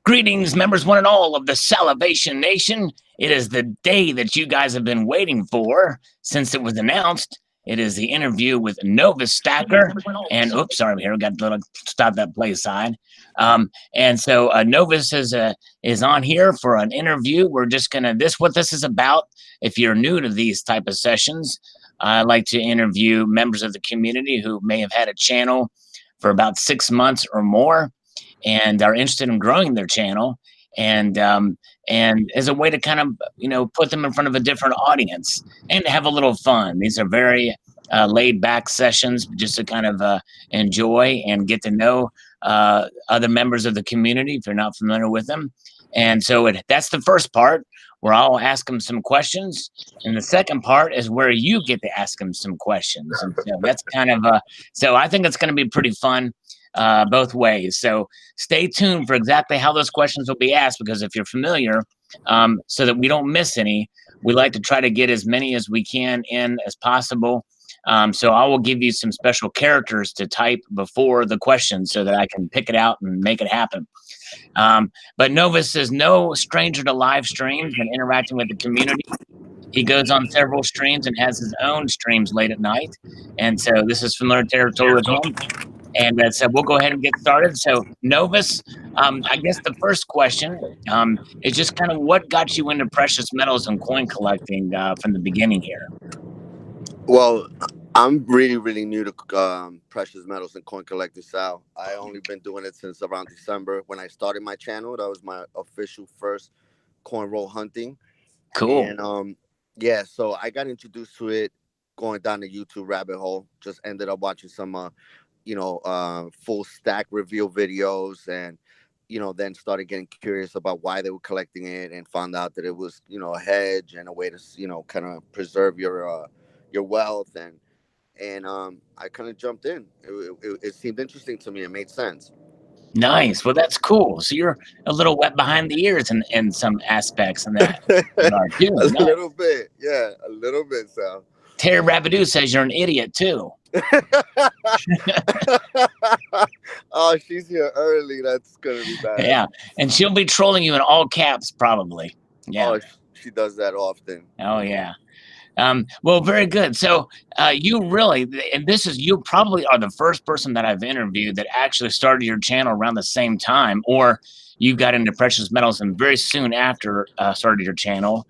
Greetings, members one and all of the Salivation Nation. It is the day that you guys have been waiting for since it was announced. It is the interview with Novus Stacker. And oops, sorry, here we got to stop that play side. And so Novus is on here for an interview. We're just gonna what this is about. If you're new to these type of sessions, I like to interview members of the community who may have had a channel for about 6 months or more, and are interested in growing their channel, and as a way to kind of put them in front of a different audience and have a little fun. These are very laid back sessions just to kind of enjoy and get to know other members of the community if you're not familiar with them. And so that's the first part, where I'll ask them some questions, and the second part is where you get to ask them some questions. And so that's kind of so I think it's going to be pretty fun both ways. So stay tuned for exactly how those questions will be asked, because if you're familiar, so that we don't miss any, we like to try to get as many as we can in as possible. So I will give you some special characters to type before the question so that I can pick it out and make it happen. But Novus is no stranger to live streams and interacting with the community. He goes on several streams and has his own streams late at night. And so this is familiar territory with him. And so we'll go ahead and get started. So Novus, I guess the first question is just kind of what got you into precious metals and coin collecting from the beginning here? Well, I'm really new to precious metals and coin collecting, Sal. I only been doing it since around December when I started my channel. That was my official first coin roll hunting. Cool. And yeah, so I got introduced to it going down the YouTube rabbit hole. Just ended up watching some full stack reveal videos, and then started getting curious about why they were collecting it, and found out that it was a hedge and a way to kind of preserve your wealth, and I kind of jumped in. It seemed interesting to me. It made sense. Nice. Well, that's cool. So you're a little wet behind the ears in some aspects in that regard too. A little bit, yeah, a little bit. So Terry Rapidu says you're an idiot too. Oh, she's here early. That's gonna be bad. Yeah, and she'll be trolling you in all caps probably. Yeah. Oh, she does that often. Oh yeah. Well, very good. So you probably are the first person that I've interviewed that actually started your channel around the same time, or you got into precious metals and very soon after started your channel.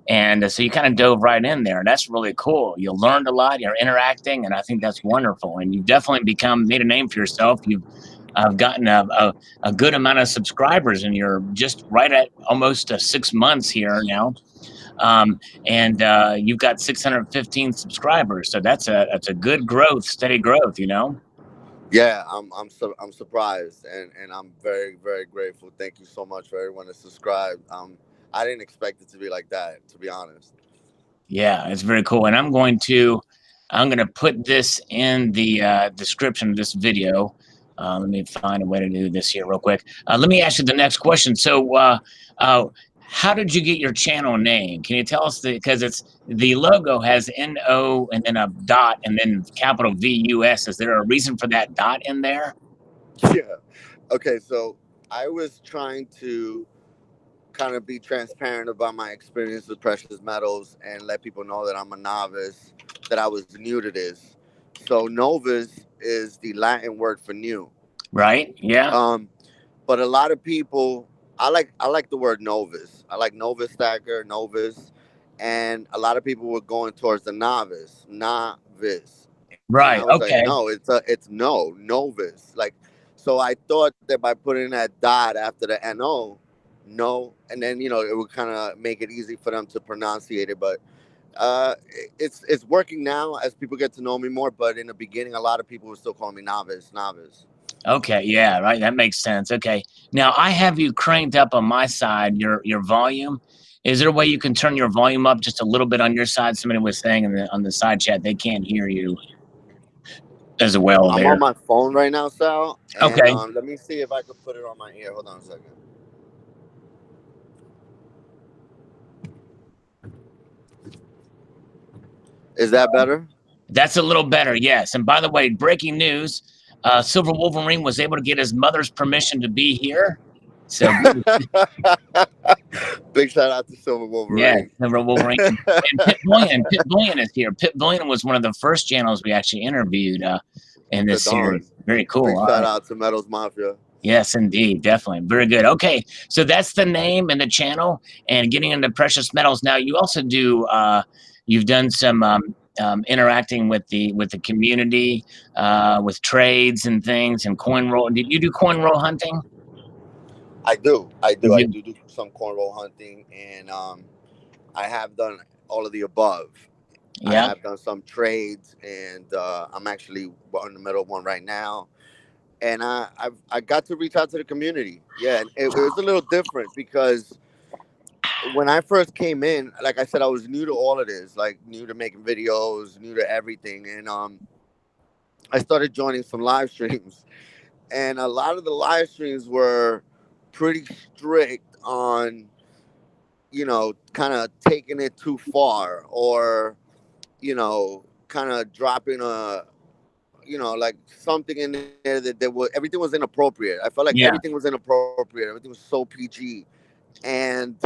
And so you kind of dove right in there. That's really cool. You learned a lot, you're interacting, and I think that's wonderful. And you've definitely made a name for yourself. You've gotten a good amount of subscribers, and you're just right at almost 6 months here now. And you've got 615 subscribers. So that's a good growth, steady growth, Yeah, I'm surprised, and I'm very, very grateful. Thank you so much for everyone that subscribed. I didn't expect it to be like that, to be honest. Yeah, it's very cool. And I'm going to put this in the description of this video. Let me find a way to do this here real quick. Let me ask you the next question. So how did you get your channel name? Can you tell us because the logo has NO and then a dot and then capital VUS. Is there a reason for that dot in there? Yeah. Okay, so I was trying to kind of be transparent about my experience with precious metals and let people know that I'm a novice, that I was new to this. So Novus is the Latin word for new. Right. Yeah. But a lot of people, I like the word Novus. I like Novus Stacker, Novus, and a lot of people were going towards the novice. Right. Okay. Like, no, it's Novus. Like, so I thought that by putting that dot after the no, and then it would kind of make it easy for them to pronunciate it. But it's working now as people get to know me more. But in the beginning, a lot of people would still call me novice. Okay, yeah, right. That makes sense. Okay, now I have you cranked up on my side. Your volume. Is there a way you can turn your volume up just a little bit on your side? Somebody was saying on the side chat they can't hear you as well. I'm on my phone right now, Sal. And, okay. Let me see if I could put it on my ear. Hold on a second. Is that better? That's a little better, yes. And by the way, breaking news. Silver Wolverine was able to get his mother's permission to be here. So Big shout out to Silver yeah, Wolverine. Silver Wolverine and Pit Bullion. Pit Bullion is here. Pit Bullion was one of the first channels we actually interviewed in The this Dawn. series. Very cool. Big All shout right. out to Metals Mafia. Yes, indeed, definitely. Very good. Okay, so that's the name and the channel, and getting into precious metals. Now, you also do. You've done some interacting with the community, with trades and things, and coin roll. Did you do coin roll hunting? I do. You I do. do some cornrow hunting, and I have done all of the above. I Yeah. have done some trades, and I'm actually in the middle of one right now. And I got to reach out to the community. Yeah, and it was a little different because when I first came in, like I said, I was new to all of this, like new to making videos, new to everything, and I started joining some live streams, and a lot of the live streams were pretty strict on, kind of taking it too far, or kind of dropping like something in there that was everything was inappropriate. I felt like Yeah. everything was inappropriate. Everything was so PG, and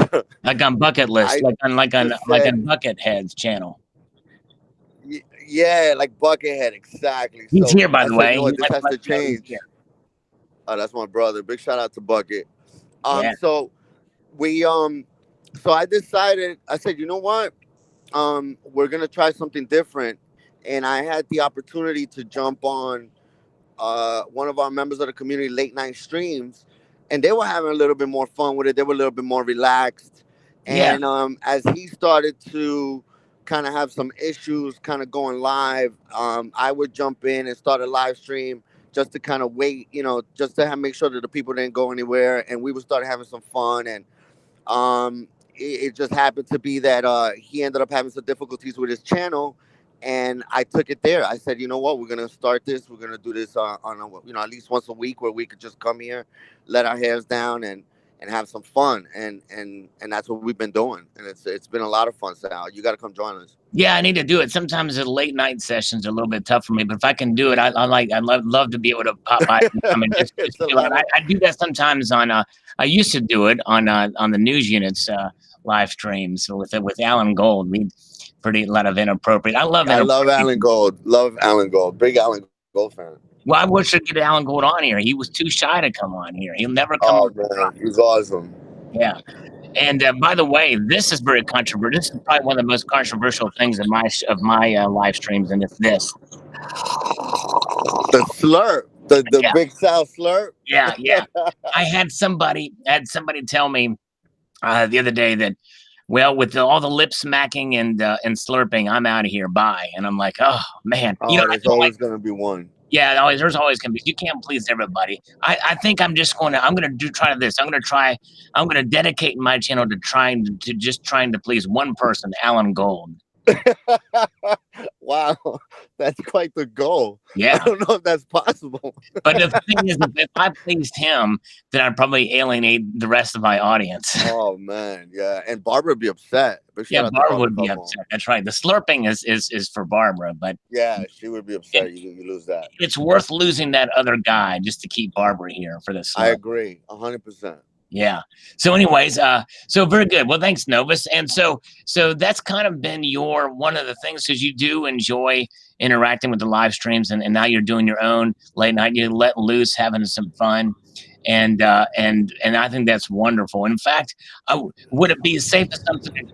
Like on Bucket List, I just like said, on Bucket Head's channel. yeah, like Buckethead, exactly. He's So here, by I the said, you way. know He what, this let has us to know he's here. change. Oh, that's my brother. Big shout out to Bucket. Yeah. So we so I decided. I said, you know what, we're gonna try something different, and I had the opportunity to jump on one of our members of the community late night streams, and they were having a little bit more fun with it. They were a little bit more relaxed, Yeah. and as he started to kind of have some issues, kind of going live, I would jump in and start a live stream just to kind of wait, just to make sure that the people didn't go anywhere, and we would start having some fun. And it just happened to be that he ended up having some difficulties with his channel, and I took it there. I said, you know what, we're gonna start this. We're gonna do this on at least once a week, where we could just come here, let our hairs down, and have some fun. And that's what we've been doing, and it's been a lot of fun. Sal, you got to come join us. Yeah, I need to do it. Sometimes the late night sessions are a little bit tough for me, but if I can do it, I'd love to be able to pop by. I mean, just It's a chill out. lot of I do that sometimes on. I used to do it on the news units live streams with Alan Gold. We pretty a lot of inappropriate. I love I love inappropriate. Alan Gold. Love Alan Gold. Big Alan Gold fan. Well, I wish I'd get Alan Gold on here. He was too shy to come on here. He'll never come Oh on. man, he's awesome. Yeah. And by the way, this is very controversial. This is probably one of the most controversial things of my live streams, and it's this. The slurp, the Yeah, Big South slurp. yeah, yeah. I had somebody tell me the other day that, well, with all the lip smacking and slurping, I'm out of here. Bye. And I'm like, oh man, Oh, I there's don't like. always gonna be one. Yeah, there's always gonna be. You can't please everybody. I think I'm gonna try this. I'm gonna dedicate my channel to trying to please one person, Alan Gold. Wow, that's quite the goal. I Yeah. don't know if that's possible. But the thing is, if I pleased him, then I'd probably alienate the rest of my audience. Oh man, yeah, and Barbara would be upset. Big Yeah, shout out to Barbara Barbara would be Buffon. upset. That's right. The slurping is for Barbara, but Yeah, she would be it, upset. You lose that. it's worth losing that other guy just to keep Barbara here for the I slurp. agree, 100%. Yeah. So, anyways, so very good. Well, thanks, Novus. And so that's kind of been your one of the things because you do enjoy interacting with the live streams, and now you're doing your own late night. You let loose, having some fun, and I think that's wonderful. In fact, would it be a safe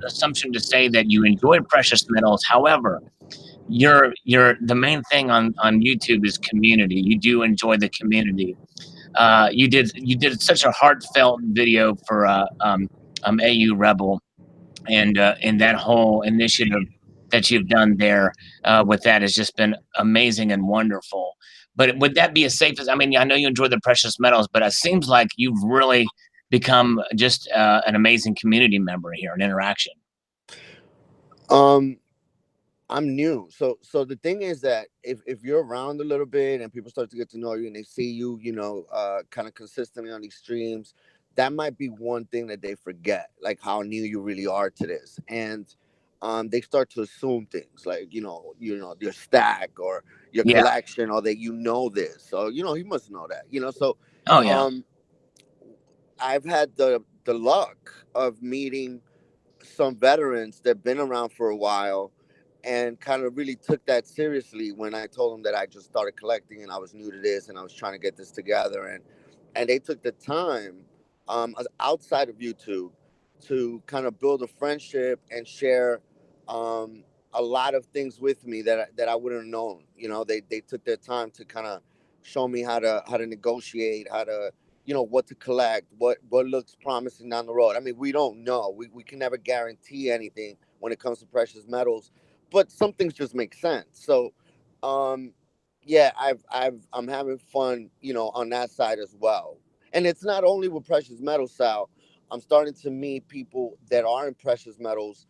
assumption to say that you enjoy precious metals? However, your the main thing on YouTube is community. You do enjoy the community. You did such a heartfelt video for AU Rebel and that whole initiative that you've done there with that has just been amazing and wonderful. But would that be a safe? I mean, I know you enjoy the precious metals, but it seems like you've really become just an amazing community member here, an interaction. Um, I'm new, so the thing is that if you're around a little bit and people start to get to know you and they see you, kind of consistently on these streams, that might be one thing that they forget, like how new you really are to this, and they start to assume things like your stack or your Yeah. collection, or that this, so he must know that, so Oh yeah. um I've had the luck of meeting some veterans that been around for a while and kind of really took that seriously when I told them that I just started collecting and I was new to this and I was trying to get this together, and they took the time outside of YouTube to kind of build a friendship and share um, a lot of things with me that I wouldn't have known. You know, they took their time to kind of show me how to negotiate, how to, you know, what to collect, what looks promising down the road. I mean, we don't know. We can never guarantee anything when it comes to precious metals, but some things just make sense. So, um, yeah, I'm having fun, you know, on that side as well. And it's not only with precious metals, Sal. I'm starting to meet people that are in precious metals,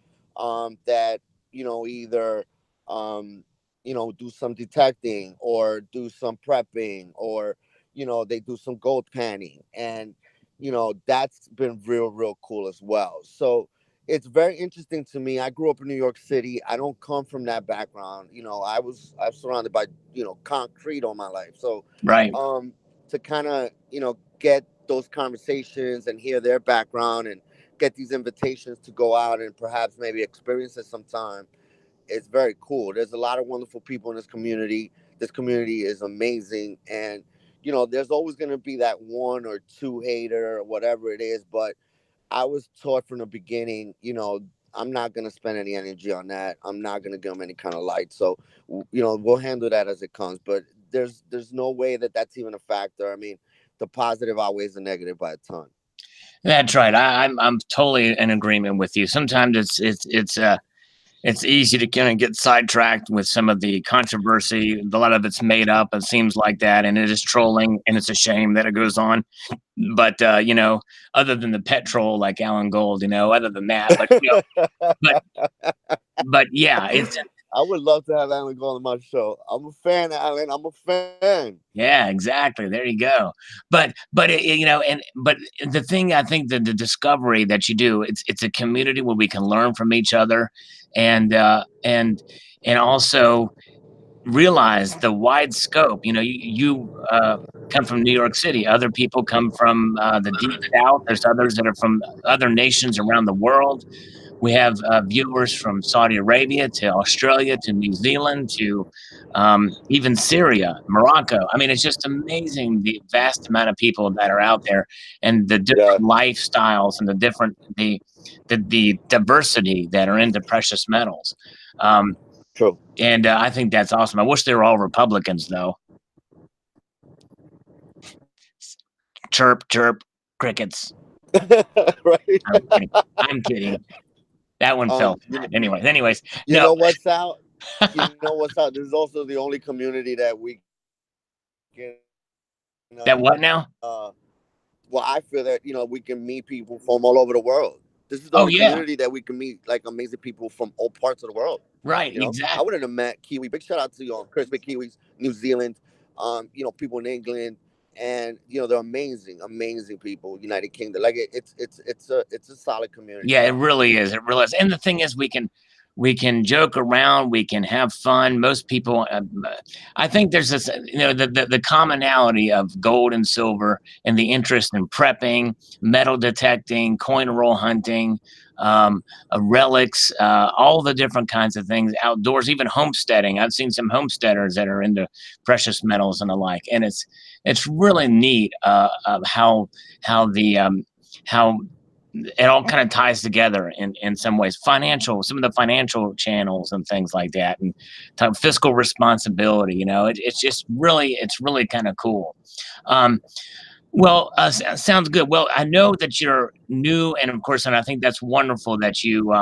that, you know, either um, you know, do some detecting or do some prepping, or, you know, they do some gold panning, and, you know, that's been real cool as well. So it's very interesting to me. I grew up in New York City. I don't come from that background. You know, I'm surrounded by, you know, concrete all my life. So Right. um to kind of, you know, get those conversations and hear their background and get these invitations to go out and perhaps maybe experience it sometime, it's very cool. There's a lot of wonderful people in this community. This community is amazing, and, you know, there's always going to be that one or two hater or whatever it is. But I was taught from the beginning, you know, I'm not going to spend any energy on that. I'm not going to give them any kind of light. So, you know, we'll handle that as it comes. But there's no way that that's even a factor. I mean, the positive outweighs the negative by a ton. That's right. I'm totally in agreement with you. Sometimes it's easy to kind of get sidetracked with some of the controversy. A lot of it's made up. It seems like that, and it is trolling, and it's a shame that it goes on. But other than the pet troll like Alan Gold, other than that, but but yeah, it's I would love to have Alan go on my show. I'm a fan, Alan. I'm a fan. yeah, exactly. There you go. But the thing I think that the discovery that you do, it's a community where we can learn from each other, and and also realize the wide scope. You come from New York City. Other people come from the deep south. There's others that are from other nations around the world. We have viewers from Saudi Arabia to Australia to New Zealand to even Syria, Morocco. I mean, it's just amazing the vast amount of people that are out there and the Yeah, different lifestyles and the diversity that are into precious metals. Um, true. and I think that's awesome. I wish they were all Republicans, though. Chirp, chirp, crickets. Right. I'm kidding. I'm kidding. That one fell You know, flat. Anyways, you no. know what's out. You know what's out. This is also the only community that we can. That what now? Well, I feel that, you know, we can meet people from all over the world. This is the only Oh community yeah, that we can meet like amazing people from all parts of the world. You right, know, I wouldn't exactly. have met Kiwi. Big shout out to you on Crispy Kiwis, New Zealand. You know, people in England, and, you know, they're amazing people. United Kingdom, like it's a solid community, Yeah, it Sal. really is. It really is. And the thing is, we can joke around, we can have fun. Most people, I think there's this, the commonality of gold and silver and the interest in prepping, metal detecting, coin roll hunting, relics, all the different kinds of things outdoors, even homesteading. I've seen some homesteaders that are into precious metals and the like, and it's really neat of how it all kind of ties together in some ways. Some of the financial channels and things like that, and fiscal responsibility. It's really kind of cool. Um, well, sounds good. Well, I know that you're new, and of course, and I think that's wonderful that you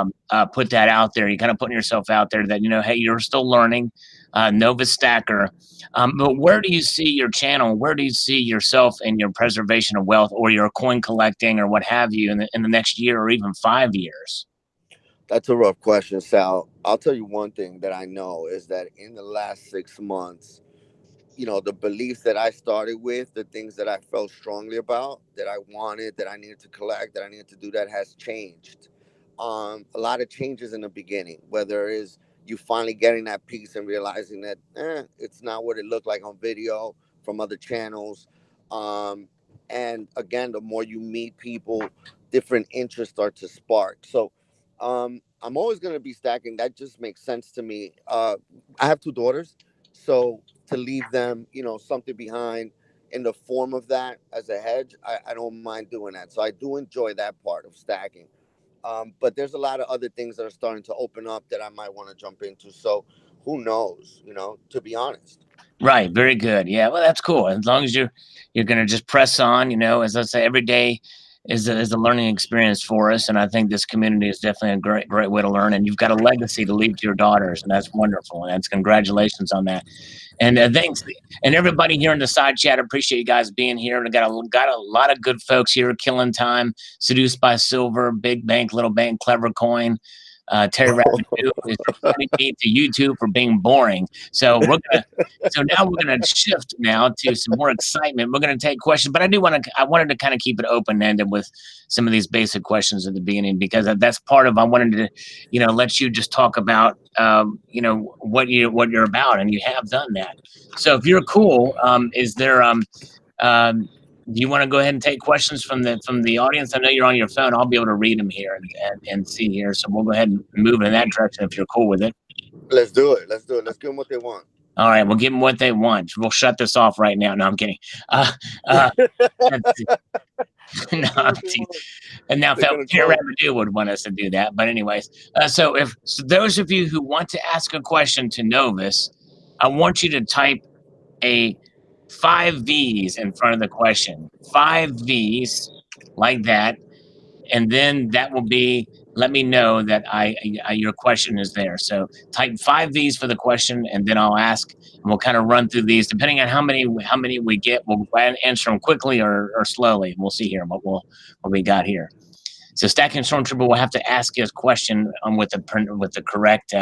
put that out there. You kind of putting yourself out there that hey, you're still learning. Novus Stacker, but where do you see your channel? Where do you see yourself in your preservation of wealth, or your coin collecting, or what have you, in the next year or even 5 years? That's a rough question, Sal. I'll tell you one thing that I know is that in the last 6 months, you know, the beliefs that I started with, the things that I felt strongly about, that I wanted, that I needed to collect, that I needed to do, that has changed. A lot of changes in the beginning, whether it is you finally getting that piece and realizing that it's not what it looked like on video from other channels. Um, And again, the more you meet people, different interests start to spark. So I'm always going to be stacking. That just makes sense to me. I have two daughters, so to leave them, something behind in the form of that as a hedge, I don't mind doing that. So I do enjoy that part of stacking. But there's a lot of other things that are starting to open up that I might want to jump into. So who knows, to be honest. Right. Very good. Yeah. Well, that's cool. As long as you're going to just press on, as I say, every day is a learning experience for us. And I think this community is definitely a great way to learn. And you've got a legacy to leave to your daughters. And that's wonderful. And that's congratulations on that. And thanks, and everybody here in the side chat. Appreciate you guys being here. We got a lot of good folks here, killing time. Seduced by Silver, Big Bank, Little Bank, Clever Coin. Terry Rabbit is reporting me to YouTube for being boring. So now we're gonna shift now to some more excitement. We're gonna take questions, but I wanted to kind of keep it open ended with some of these basic questions at the beginning, because that's part of, I wanted to, let you just talk about, what you're about, and you have done that. So if you're cool, is there, do you want to go ahead and take questions from the audience? I know you're on your phone. I'll be able to read them here and see here. So we'll go ahead and move in that direction if you're cool with it. Let's do it. Let's give them what they want. All right, we'll give them what they want. We'll shut this off right now. No, I'm kidding. No, I'm kidding. And now, Terry Rabbit would want us to do that. But anyways, so those of you who want to ask a question to Novus, I want you to type a 5 V's in front of the question. 5 V's like that. And then that will be, let me know that your question is there. So type 5 V's for the question, and then I'll ask, and we'll kind of run through these. Depending on how many we get, we'll answer them quickly or slowly. We'll see here what we got here. So Stacking Stormtrooper will have to ask his question with the correct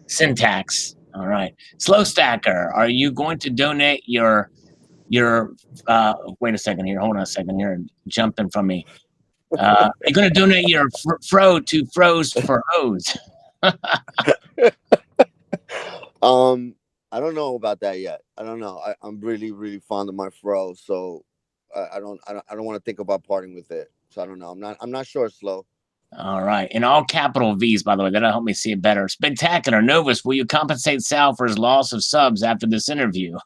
syntax. All right. Slow Stacker, are you going to donate your wait a second here. Hold on a second here. Jumping from me. You're going to donate your fro to Froze for Hose. I don't know about that yet. I don't know. I'm really, really fond of my fro, so I don't want to think about parting with it. So I don't know. I'm not sure. Slow. All right. In all capital V's, by the way. That'll help me see it better. Spectacular. Novus, will you compensate Sal for his loss of subs after this interview?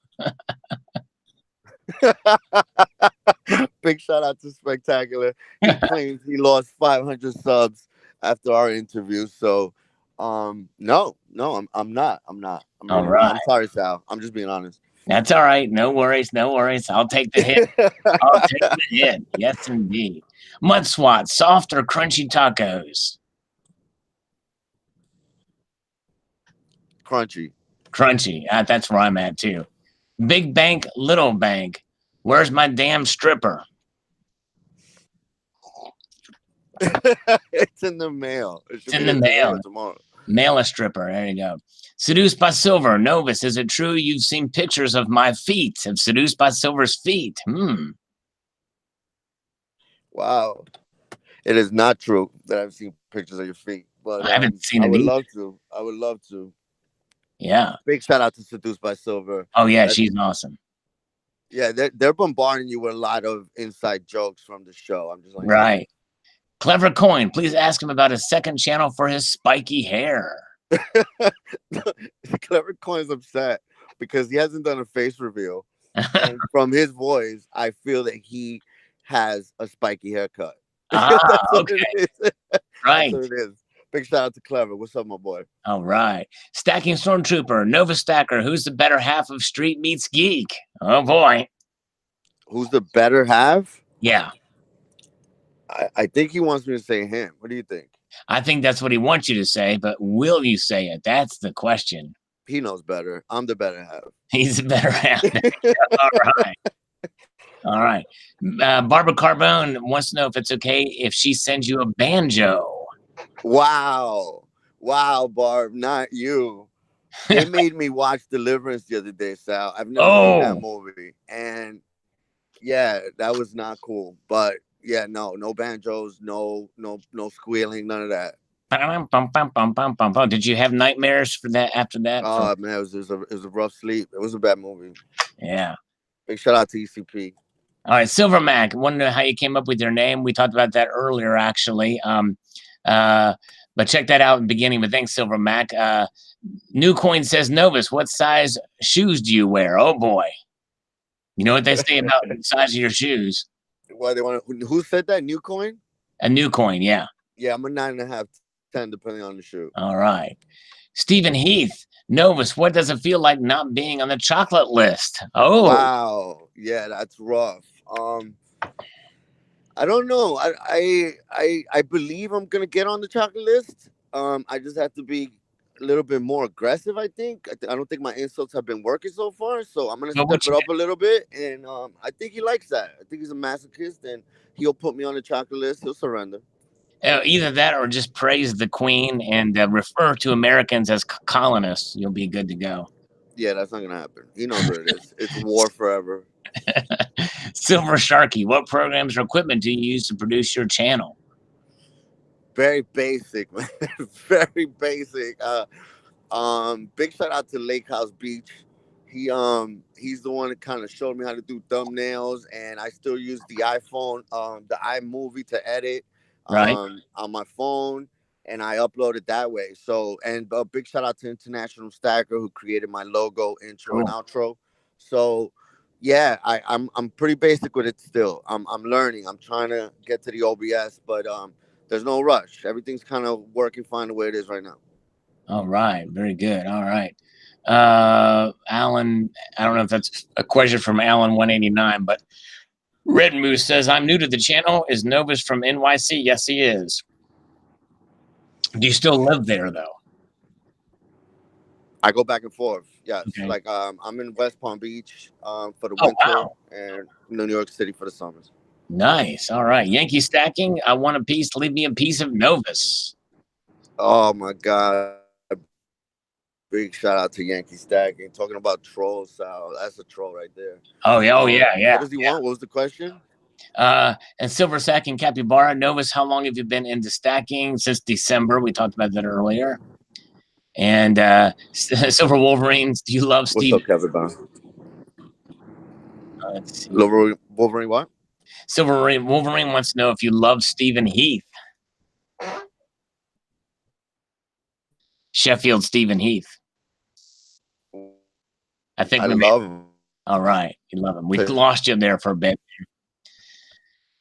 Big shout out to Spectacular. He claims he lost 500 subs after our interview. So, no, I'm not. All right. I'm sorry, Sal. I'm just being honest. That's all right. No worries. I'll take the hit. I'll take the hit. Yes, indeed. Mud Swat, soft or crunchy tacos? Crunchy. Crunchy. That's where I'm at too. Big Bank, Little Bank. Where's my damn stripper? It's in the mail. It's in the mail tomorrow. Mail a stripper. There you go. Seduced by Silver. Novus, is it true you've seen pictures of my feet? Of Seduced by Silver's feet? Wow. It is not true that I've seen pictures of your feet. But I haven't seen it. I would love to. Yeah. Big shout out to Seduced by Silver. Oh, yeah. She's awesome. Yeah, they're bombarding you with a lot of inside jokes from the show. I'm just like, right. Clever Coin, please ask him about his second channel for his spiky hair. Clever Coin's upset because he hasn't done a face reveal. And from his voice, I feel that he has a spiky haircut. Okay. Right. That's what it is. Big shout out to Clever. What's up, my boy? All right. Stacking Stormtrooper, Nova Stacker, who's the better half of Street Meets Geek? Oh, boy. Who's the better half? Yeah. I think he wants me to say him. What do you think? I think that's what he wants you to say, but will you say it? That's the question. He knows better. I'm the better half. He's the better half. All right. Barbara Carbone wants to know if it's okay if she sends you a banjo. Wow, Barb, not you. They made me watch Deliverance the other day, Sal. I've never seen that movie, and yeah, that was not cool. But yeah, no banjos, no squealing, none of that. Did you have nightmares for that after that? Oh man, it was a rough sleep. It was a bad movie. Yeah. Big shout out to ECP. All right, Silver Mac. Wonder how you came up with your name. We talked about that earlier, actually. But check that out in the beginning. But thanks, Silver Mac. New Coin says, Novus, what size shoes do you wear? Oh boy. You know what they say about the size of your shoes? Why they want to? Who said that? New Coin? A New Coin, yeah. Yeah, I'm a 9.5, 10, depending on the shoe. All right. Stephen Heath, Novus, what does it feel like not being on the chocolate list? Oh, Wow. Yeah, that's rough. I don't know. I believe I'm gonna get on the chocolate list. I just have to be a little bit more aggressive. I think. I don't think my insults have been working so far, so I'm gonna well, step it up a little bit. And I think he likes that. I think he's a masochist, and he'll put me on the chocolate list. He'll surrender. either that or just praise the Queen and refer to Americans as colonists. You'll be good to go. Yeah, that's not gonna happen. He knows what it is. It's war forever. Silver Sharky, what programs or equipment do you use to produce your channel? Very basic, man. Very basic. Big shout out to Lake House Beach. He's the one that kind of showed me how to do thumbnails, and I still use the iPhone, the iMovie to edit, Right. on my phone, and I upload it that way. So, and a big shout out to International Stacker who created my logo, intro, and outro. So, yeah, I'm pretty basic with it still. I'm learning. I'm trying to get to the OBS, but there's no rush. Everything's kind of working fine the way it is right now. All right. Very good. All right. Alan, I don't know if that's a question from Alan 189, but Red Moose says, I'm new to the channel. Is Novus from NYC? Yes, he is. Do you still live there, though? I go back and forth. Yes, Okay. like I'm in West Palm Beach for the winter, and New York City for the summers. Nice. All right. Yankee stacking. I want a piece. Leave me a piece of Novus. Oh my God. Big shout out to Yankee Stacking. Talking about trolls, Sal. That's a troll right there. Oh, yeah. Oh, yeah. What does he want? What was the question? And Silver Stacking Capybara. Novus, how long have you been into stacking? Since December. We talked about that earlier. And Silver Wolverines, do you love Steve? What's up, Capybara? Let's see. Wolverine what? Silver Wolverine wants to know if you love Stephen Heath. Sheffield Stephen Heath. I think I love him. All right. You love him. We lost you there for a bit.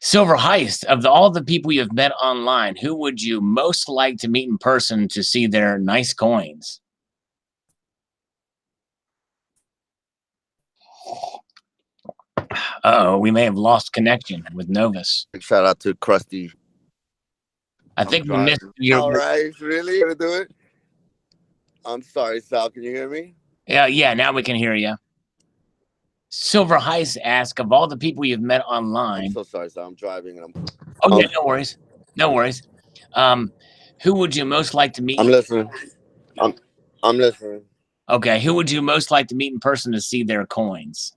Silver Heist, of all the people you've met online, who would you most like to meet in person to see their nice coins? Uh-oh, we may have lost connection with Novus. Big shout out to Krusty. I think we missed your... All right, really? Gonna do it? I'm sorry, Sal. Can you hear me? Yeah, now we can hear you. Silver Heist asks, of all the people you've met online... I'm so sorry, Sal. I'm driving and I'm... Oh, yeah, no worries. No worries. Who would you most like to meet? I'm listening. I'm listening. Okay, who would you most like to meet in person to see their coins?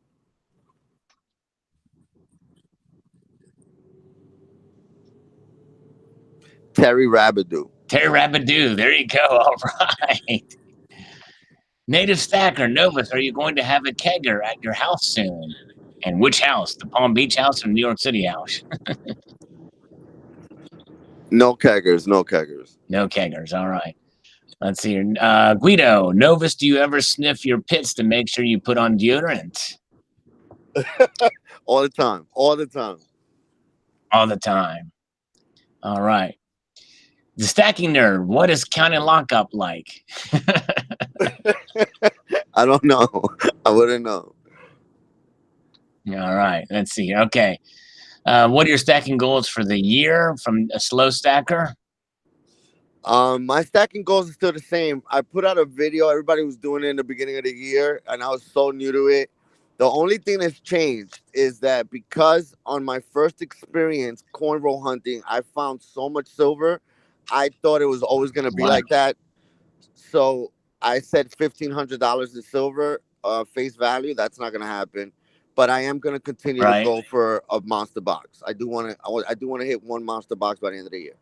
Terry Rabidou. Terry Rabidou. There you go. All right. Native Stacker, Novus, are you going to have a kegger at your house soon? And which house? The Palm Beach house or New York City house? No keggers. No keggers. No keggers. All right. Let's see here. Guido, Novus, do you ever sniff your pits to make sure you put on deodorant? All the time. All the time. All the time. All right. The Stacking Nerd, what is counting lockup like? I don't know. I wouldn't know. All right. Let's see. Okay. What are your stacking goals for the year from a slow stacker? My stacking goals are still the same. I put out a video. Everybody was doing it in the beginning of the year, and I was so new to it. The only thing that's changed is that because on my first experience coin roll hunting, I found so much silver. I thought it was always going to be like that. So I said $1,500 in silver face value. That's not going to happen. But I am going to continue to go for a monster box. I do want to hit one monster box by the end of the year.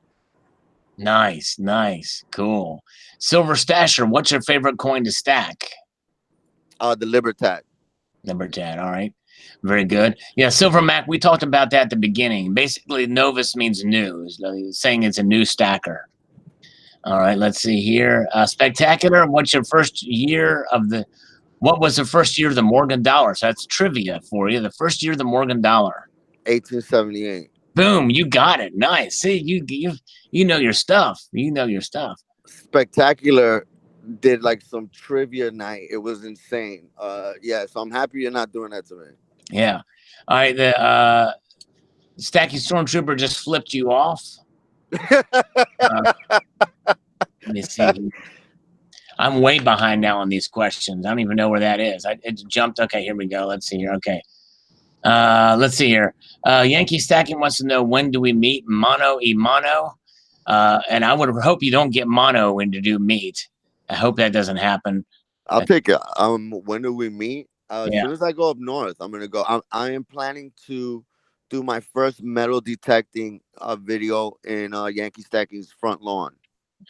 Nice, nice, cool. Silver Stasher, what's your favorite coin to stack? The Libertad. Libertad, all right. Very good. Yeah, Silver Mac, we talked about that at the beginning. Basically, Novus means new, saying it's a new stacker. All right, let's see here. Spectacular. What's your first year of the? What was the first year of the Morgan dollar? So that's trivia for you. The first year of the Morgan dollar. 1878. Boom, you got it. Nice. See, you know your stuff. You know your stuff. Spectacular did like some trivia night. It was insane. Yeah, so I'm happy you're not doing that to me. Yeah. All right. The Stacky Stormtrooper just flipped you off. Let me see. I'm way behind now on these questions. I don't even know where that is. It jumped. Okay, here we go. Let's see here. Okay. Let's see here. Yankee Stacking wants to know, when do we meet mono e mono? And I would hope you don't get mono when to do meet. I hope that doesn't happen. I'll take it. When do we meet? As Yeah. soon as I go up north, I'm gonna go. I am planning to do my first metal detecting video in Yankee Stacking's front lawn.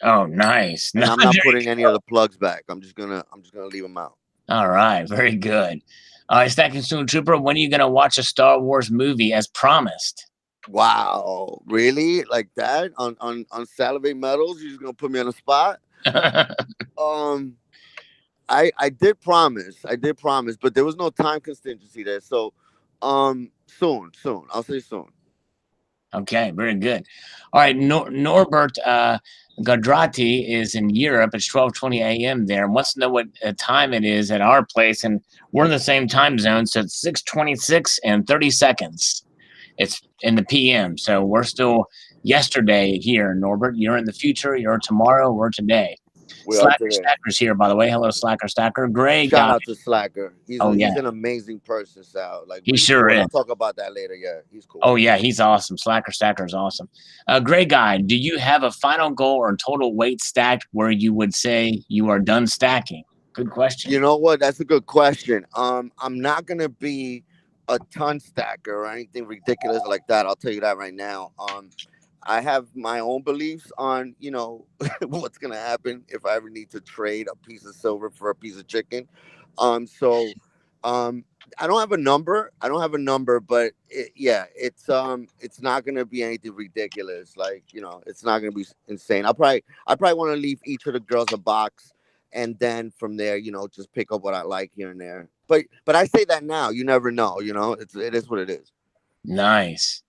Oh, nice. And I'm not putting any of the plugs back. I'm just gonna leave them out. All right, very good. All right, Stacking Stormtrooper, when are you gonna watch a Star Wars movie as promised? Wow, really? Like that on Salivate Metals? You're just gonna put me on the spot? I did promise, but there was no time contingency there. So, soon. I'll say soon. Okay, very good. All right, Norbert Gadrati is in Europe. It's 12:20 a.m. there, and wants to know what time it is at our place, and we're in the same time zone, so it's 6:26 and 30 seconds. It's in the PM, so we're still yesterday here, Norbert. You're in the future. You're tomorrow. We're today. Slacker Stacker's here, by the way. Hello, Slacker Stacker. Great Shout guy. out to Slacker. He's an amazing person, Sal. Like, he sure is. I'll talk about that later. Yeah, he's cool. Oh yeah, he's awesome. Slacker Stacker is awesome. Great guy. Do you have a final goal or total weight stacked where you would say you are done stacking? Good question. You know what? That's a good question. I'm not gonna be a ton stacker or anything ridiculous like that. I'll tell you that right now. I have my own beliefs on, what's gonna happen if I ever need to trade a piece of silver for a piece of chicken. So I don't have a number. But it's not gonna be anything ridiculous. Like, it's not gonna be insane. I probably want to leave each of the girls a box, and then from there, just pick up what I like here and there. But I say that now. You never know. It is what it is. Nice.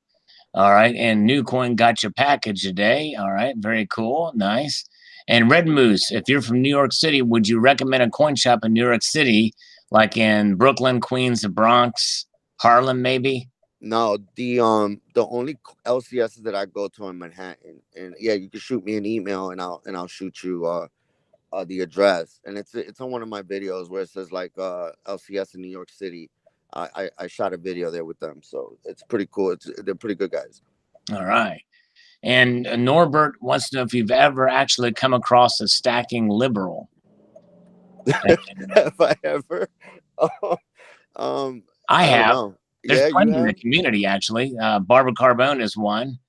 All right, and New Coin got your package today. All right, very cool, nice. And Red Moose, if you're from New York City, would you recommend a coin shop in New York City, like in Brooklyn, Queens, the Bronx, Harlem, maybe? No, the only LCSs that I go to in Manhattan, and yeah, you can shoot me an email, and I'll shoot you the address, and it's on one of my videos where it says like LCS in New York City. I shot a video there with them, so it's pretty cool. They're pretty good guys. All right. And Norbert wants to know if you've ever actually come across a stacking liberal. Have I ever? I have. Know. There's plenty in the community, actually. Barbara Carbone is one.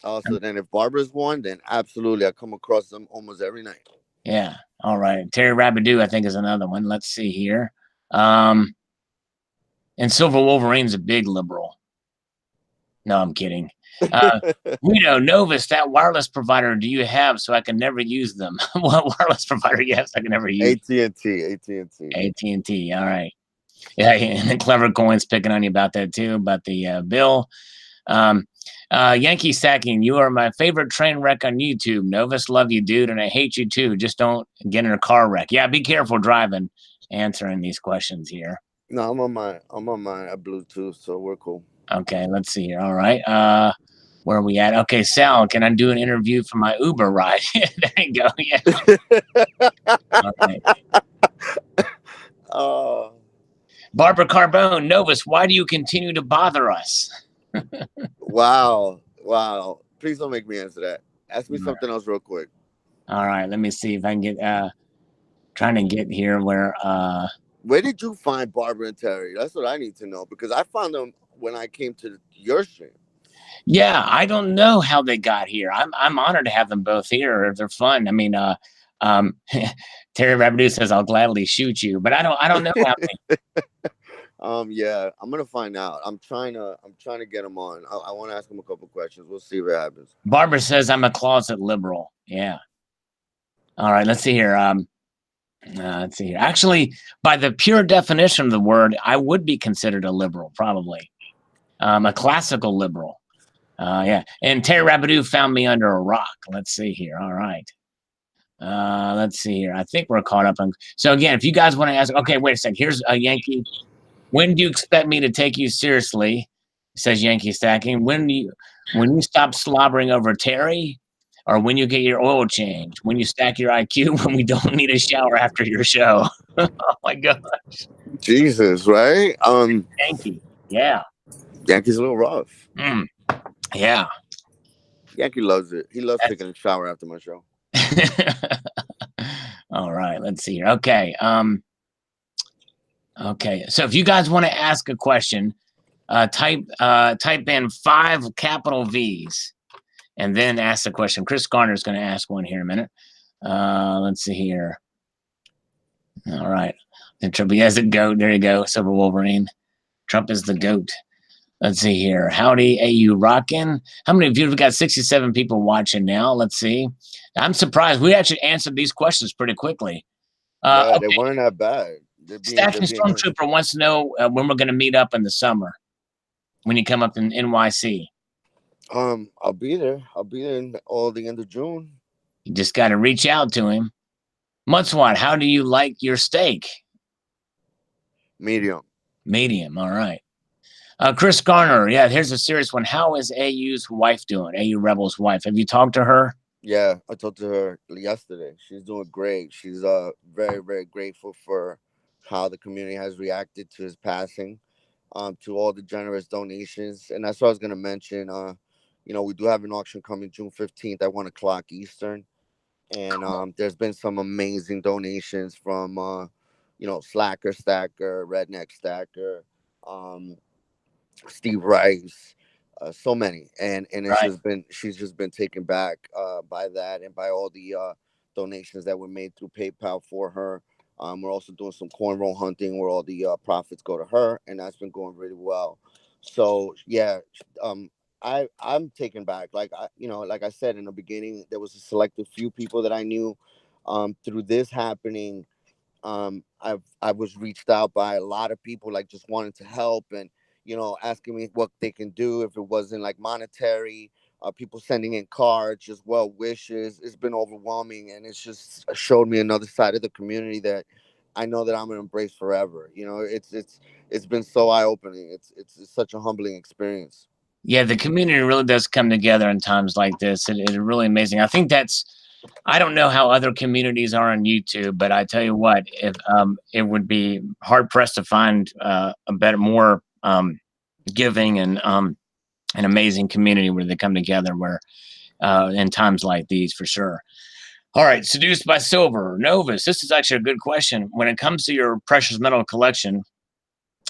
Oh, so then if Barbara's one, then absolutely, I come across them almost every night. Yeah. All right. Terry Rabidou, I think, is another one. Let's see here. And Silver Wolverine's a big liberal. No, I'm kidding. Novus, that wireless provider do you have so I can never use them? What wireless provider? Yes, I can never use. AT&T. All right. Yeah, and Clever Coins picking on you about that too, about the bill. Yankee Stacking, you are my favorite train wreck on YouTube. Novus, love you, dude, and I hate you too. Just don't get in a car wreck. Yeah, be careful driving, answering these questions here. No, I'm on my Bluetooth, so we're cool. Okay, let's see here. All right. Where are we at? Okay, Sal, can I do an interview for my Uber ride? There you go. Yeah. Okay. Barbara Carbone, Novus, why do you continue to bother us? Wow. Please don't make me answer that. Ask me something else real quick. All right, let me see if I can get trying to get here where did you find Barbara and Terry? That's what I need to know, because I found them when I came to your stream. Yeah, I don't know how they got here. I'm honored to have them both here. They're fun. I mean, Terry Rabidou says I'll gladly shoot you, but I don't know how Yeah, I'm gonna find out. I'm trying to get him on. I want to ask him a couple questions. We'll see what happens. Barbara says I'm a closet liberal. Yeah. All right. Let's see here. Let's see here. Actually, by the pure definition of the word, I would be considered a liberal, probably. A classical liberal. Yeah. And Terry Rabideau found me under a rock. Let's see here. All right. Let's see here. I think we're caught up on. So again, if you guys want to ask, okay, wait a second. Here's a Yankee. When do you expect me to take you seriously? Says Yankee Stacking. When you stop slobbering over Terry, or when you get your oil changed? When you stack your IQ? When we don't need a shower after your show? Oh my god, Jesus, right? Yankee. Yeah. Yankee's a little rough. Mm, yeah. Yankee loves it. He loves That's taking a shower after my show. all right. Let's see here. Okay. Okay. So if you guys want to ask a question, type in 5 capital V's and then ask the question. Chris Garner is going to ask one here in a minute. Let's see here. All right. Then Trump has a goat. There you go. Silver Wolverine. Trump is the goat. Let's see here. Howdy, AU rockin'. How many of you have got 67 people watching now? Let's see. I'm surprised. We actually answered these questions pretty quickly. Yeah, they Okay. weren't that bad. They're Stacking being nice. Stormtrooper wants to know when we're going to meet up in the summer when you come up in NYC. I'll be there. I'll be there in all the end of June. You just got to reach out to him. Mutswat, how do you like your steak? Medium. Medium. All right. Chris Garner. Yeah, here's a serious one. How is AU's wife doing? AU Rebel's wife. Have you talked to her? Yeah, I talked to her yesterday. She's doing great. She's very, very grateful for how the community has reacted to his passing, to all the generous donations. And that's what I was gonna mention. We do have an auction coming June 15th at 1 o'clock Eastern. And there's been some amazing donations from Slacker Stacker, Redneck Stacker, um, Steve Rice, so many, and Right. she's just been taken back by that and by all the donations that were made through PayPal for her. We're also doing some cornrow hunting where all the profits go to her, and that's been going really well. So yeah, I'm taken back. Like I said in the beginning, there was a selective few people that I knew. Through this happening, I was reached out by a lot of people, like just wanting to help and asking me what they can do if it wasn't like monetary. People sending in cards, just well wishes. It's been overwhelming, and it's just showed me another side of the community that I know that I'm gonna embrace forever. It's been so eye opening. It's such a humbling experience. Yeah, the community really does come together in times like this. It's really amazing. I think I don't know how other communities are on YouTube, but I tell you what, if it would be hard pressed to find a better, more giving and an amazing community where they come together where in times like these for sure. All right, seduced by silver, Novus. This is actually a good question. When it comes to your precious metal collection,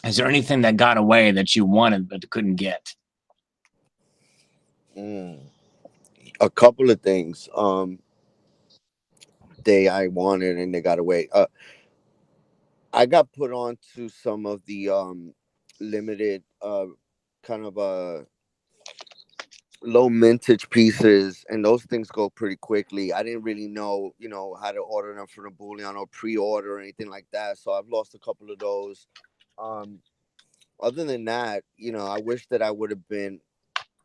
is there anything that got away that you wanted but couldn't get? Mm. A couple of things. I wanted and they got away. I got put on to some of the limited kind of low mintage pieces, and those things go pretty quickly. I didn't really know, how to order them from the bullion or pre-order or anything like that. So I've lost a couple of those. Um, Other than that, I wish that I wish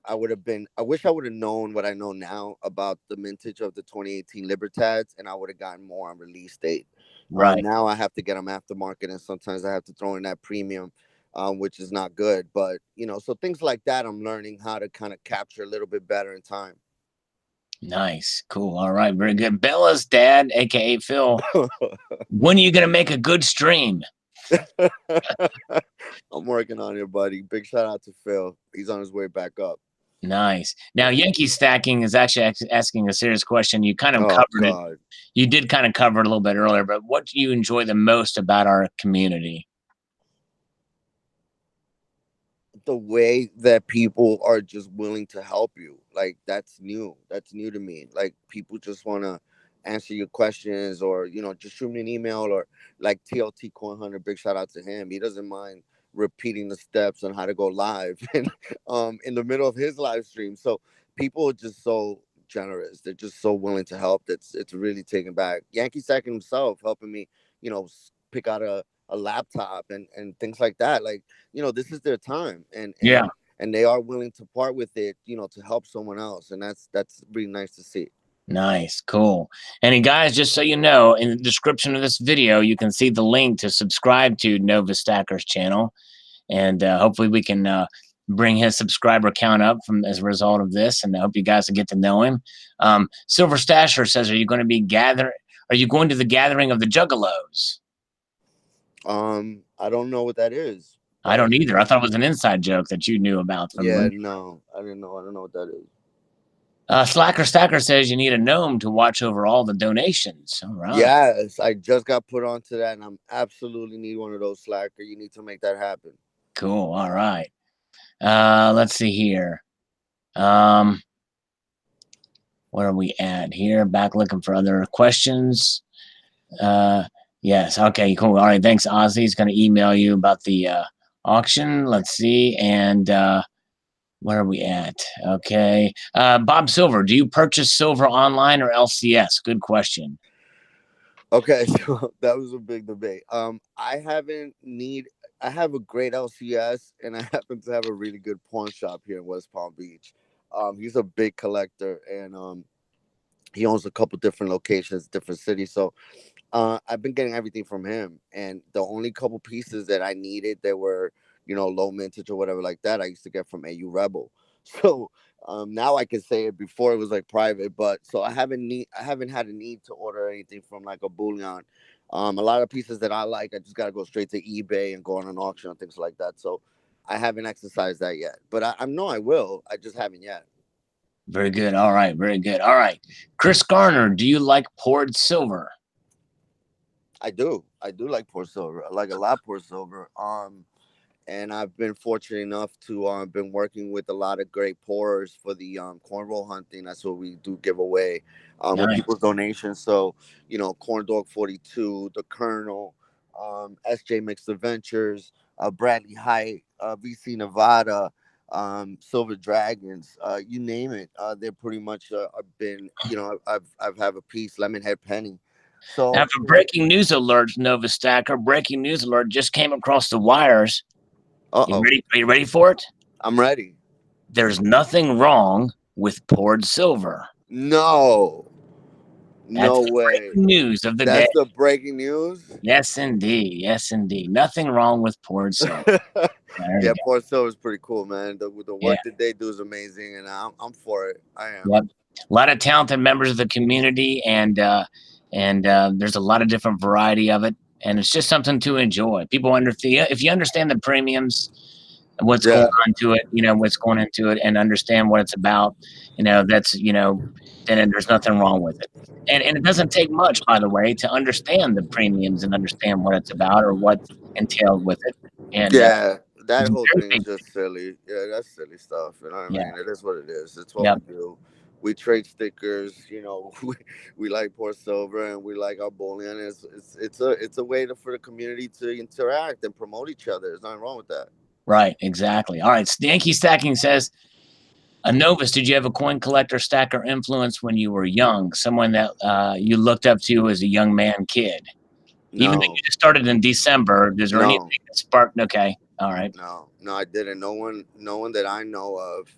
I would have known what I know now about the mintage of the 2018 Libertads, and I would have gotten more on release date. Right. Now I have to get them aftermarket, and sometimes I have to throw in that premium, which is not good. But so things like that, I'm learning how to kind of capture a little bit better in time. Nice. Cool. All right. Very good. Bella's dad, aka Phil. When are you gonna make a good stream? I'm working on it, buddy. Big shout out to Phil. He's on his way back up. Nice. Now, Yankee Stacking is actually asking a serious question. You kind of Oh covered it. God. You did kind of cover it a little bit earlier, but what do you enjoy the most about our community? The way that people are just willing to help you, like that's new to me. Like people just want to answer your questions, or just shoot me an email, or like TLT Coin Hunter, big shout out to him. He doesn't mind repeating the steps on how to go live and in the middle of his live stream. So people are just so generous. They're just so willing to help. It's really taken back. Yankee Stacking himself helping me, pick out a laptop and things like that. Like, this is their time, and Yeah. and they are willing to part with it, to help someone else, and that's really nice to see. Nice, cool. And guys, just so you know, in the description of this video, you can see the link to subscribe to Novus Stacker's channel, and hopefully we can bring his subscriber count up from as a result of this. And I hope you guys will get to know him. Silver Stasher says, "Are you going to be Are you going to the gathering of the Juggalos?" I don't know what that is. I don't either. I thought it was an inside joke that you knew about. From Yeah, no, I didn't know. I don't know what that is. Slacker Stacker says you need a gnome to watch over all the donations. All right. Yes, I just got put onto that, and I'm absolutely need one of those, Slacker. You need to make that happen. Cool. All right. Let's see here. What are we at here? Back looking for other questions. Yes. Okay. Cool. All right. Thanks, Ozzy. He's going to email you about the auction. Let's see. And where are we at? Okay. Bob Silver, do you purchase silver online or LCS? Good question. Okay, so that was a big debate. I have a great LCS, and I happen to have a really good pawn shop here in West Palm Beach. He's a big collector, and he owns a couple different locations, different cities. So I've been getting everything from him, and the only couple pieces that I needed that were, low mintage or whatever like that, I used to get from AU Rebel. So now I can say it. Before it was like private, but so I haven't had a need to order anything from like a bullion. A lot of pieces that I like, I just gotta go straight to eBay and go on an auction and things like that. So I haven't exercised that yet, but I know I will. I just haven't yet. Very good. All right. Very good. All right. Chris Garner, do you like poured silver? I do. I do like poured silver. I like a lot poured silver. And I've been fortunate enough to been working with a lot of great pourers for the cornroll hunting. That's what we do give away with Nice. people's donations. So, Corn Dog 42, the Colonel, SJ Mixed Adventures, Bradley Height, VC Nevada, Silver Dragons, you name it. They're pretty much have been, I've have a piece, Lemonhead Penny. So now, for breaking news alerts, Nova Stacker, breaking news alert just came across the wires. uh-oh. Are you ready for it? I'm ready. There's nothing wrong with poured silver. No That's way. breaking news of the day. That's the breaking news. Yes, indeed. Yes, indeed. Nothing wrong with poured silver. Yeah, poured silver is pretty cool, man. The work Yeah. that they do is amazing, and I'm for it. I am. Yep. A lot of talented members of the community, and there's a lot of different variety of it, and it's just something to enjoy. People if you understand the premiums, what's going on to it, what's going into it, and understand what it's about, that's then there's nothing wrong with it. And it doesn't take much, by the way, to understand the premiums and understand what it's about or what's entailed with it. And that whole thing is just silly. Yeah, that's silly stuff. You know what I mean? It is what it is. It's what we do. We trade stickers. We like poured silver and we like our bullion. It's a way for the community to interact and promote each other. There's nothing wrong with that. Right, exactly. All right, Yankee Stacking says, Novus, did you have a coin collector, stacker influence when you were young? Someone that you looked up to as a young man, kid? No. Even though you just started in December, is there anything that sparked? Okay, all right. No, I didn't. No one that I know of,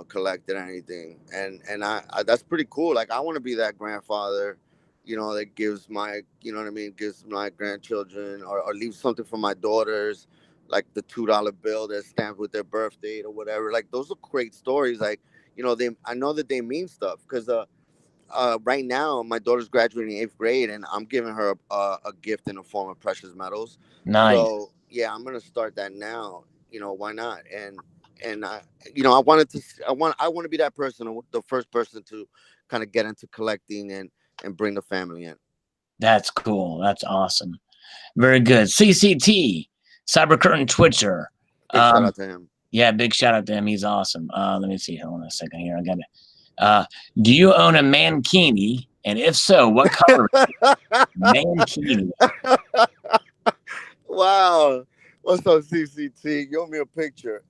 collected anything, and I that's pretty cool. Like I want to be that grandfather, that gives my, gives my grandchildren or leaves something for my daughters, like the $2 bill that's stamped with their birth date or whatever. Like those are great stories. Like I know that they mean stuff because right now my daughter's graduating 8th grade and I'm giving her a gift in the form of precious metals. Nice. So yeah, I'm gonna start that now. Why not? And I want to be that person, the first person to kind of get into collecting and bring the family in. That's cool. That's awesome. Very good. CCT, Cyber Curtain Twitcher. Big shout out to him. Yeah, big shout out to him. He's awesome. Let me see. Hold on a second here. I got it. Do you own a mankini? And if so, what color? Mankini. Wow. What's up, CCT? Give me a picture.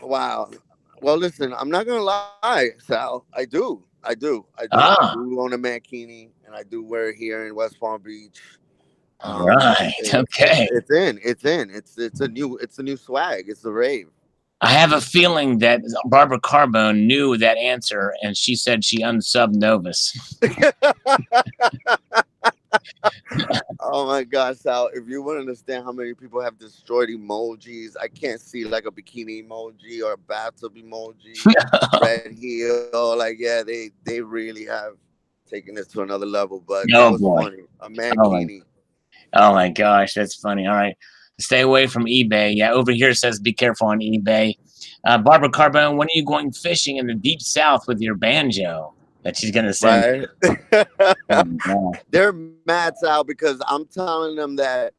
Wow. Well, listen, I'm not gonna lie, Sal. I Ah, do own a mankini, and I do wear it here in West Palm Beach. all right. It's Okay. it's a new swag. It's the rave. I have a feeling that Barbara Carbone knew that answer, and she said she unsubbed Novus. Oh my God, Sal! If you want to understand how many people have destroyed emojis, I can't see like a bikini emoji or a bathtub emoji, red heel. Like, yeah, they really have taken this to another level. But that Oh was boy. funny. A Oh my. mankini, Oh my gosh, that's funny. All right. Stay away from eBay. Yeah, over here says be careful on eBay. Barbara Carbone, when are you going fishing in the deep south with your banjo that she's gonna send right? you? Oh my God. They're mad, Sal, because I'm telling them that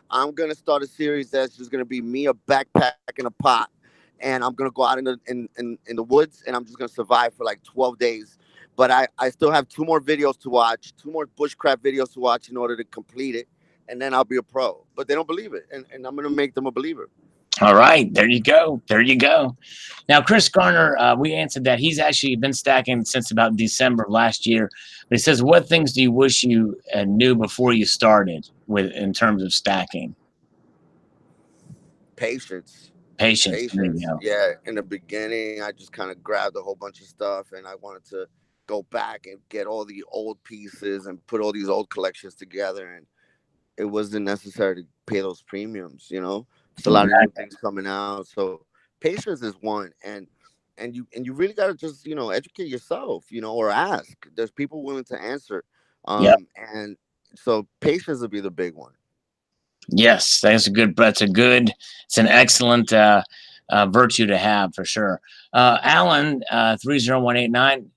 I'm gonna start a series that's just gonna be me a backpack in a pot, and I'm gonna go out in the woods, and I'm just gonna survive for like 12 days. But I still have two more videos to watch, two more bushcraft videos to watch in order to complete it, and then I'll be a pro. But they don't believe it, and I'm gonna make them a believer. All right, there you go. There you go. Now, Chris Garner, we answered that he's actually been stacking since about December of last year. But he says, "What things do you wish you knew before you started with in terms of stacking?" Patience. Patience. There you Patience. go. Yeah. In the beginning, I just kind of grabbed a whole bunch of stuff, and I wanted to go back and get all the old pieces and put all these old collections together. And it wasn't necessary to pay those premiums. It's a lot of new Exactly. things coming out. So patience is one, and you really got to just educate yourself, or ask. There's people willing to answer, Yep. and so patience would be the big one. Yes, that's a good. That's a good. It's an excellent virtue to have for sure. Alan, 30189.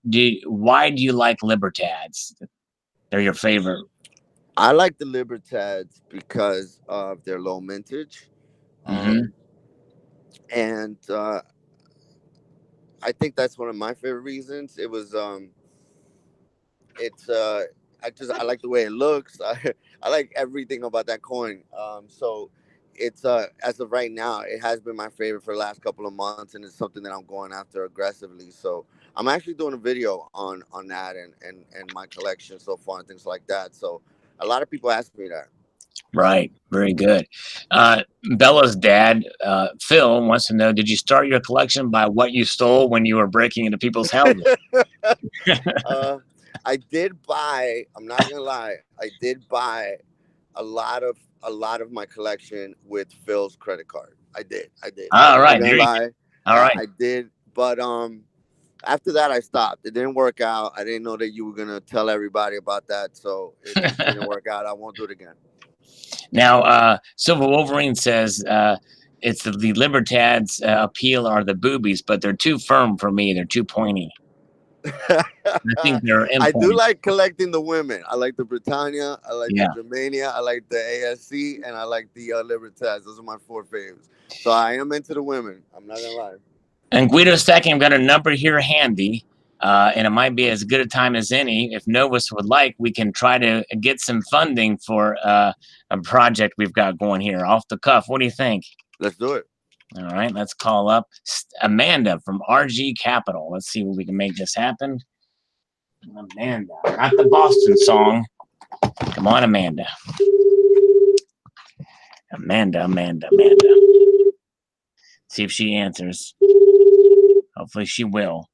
Why do you like libertads? They're your favorite. I like the Libertads because of their low mintage, Hmm. um, and I think that's one of my favorite reasons. It's I like the way it looks. I like everything about that coin. So it's as of right now, it has been my favorite for the last couple of months, and it's something that I'm going after aggressively. So I'm actually doing a video on that and my collection so far and things like that. So a lot of people ask me that. Right. Very good. Bella's dad, Phil, wants to know: did you start your collection by what you stole when you were breaking into people's houses? uh, I did buy. I'm not gonna lie. I did buy a lot of my collection with Phil's credit card. I did. I did. I'm All not right. gonna There you lie. go. All right. I did. But after that, I stopped. It didn't work out. I didn't know that you were gonna tell everybody about that, so it just didn't work out. I won't do it again. Now, Silver Wolverine says it's the Libertads appeal are the boobies, but they're too firm for me. They're too pointy. I think they're I do endpoints. like collecting the women. I like the Britannia, I like the Yeah. Germania, I like the ASC, and I like the Libertas. Those are my four favorites. So I am into the women. I'm not gonna lie. And Guido Stacking, I've got a number here handy, and it might be as good a time as any. If Novus would like, we can try to get some funding for a project we've got going here off the cuff. What do you think? Let's do it. All right, let's call up Amanda from RG Capital. Let's see if we can make this happen. Amanda, not the Boston song. Come on, Amanda. Amanda. See if she answers. Hopefully she will.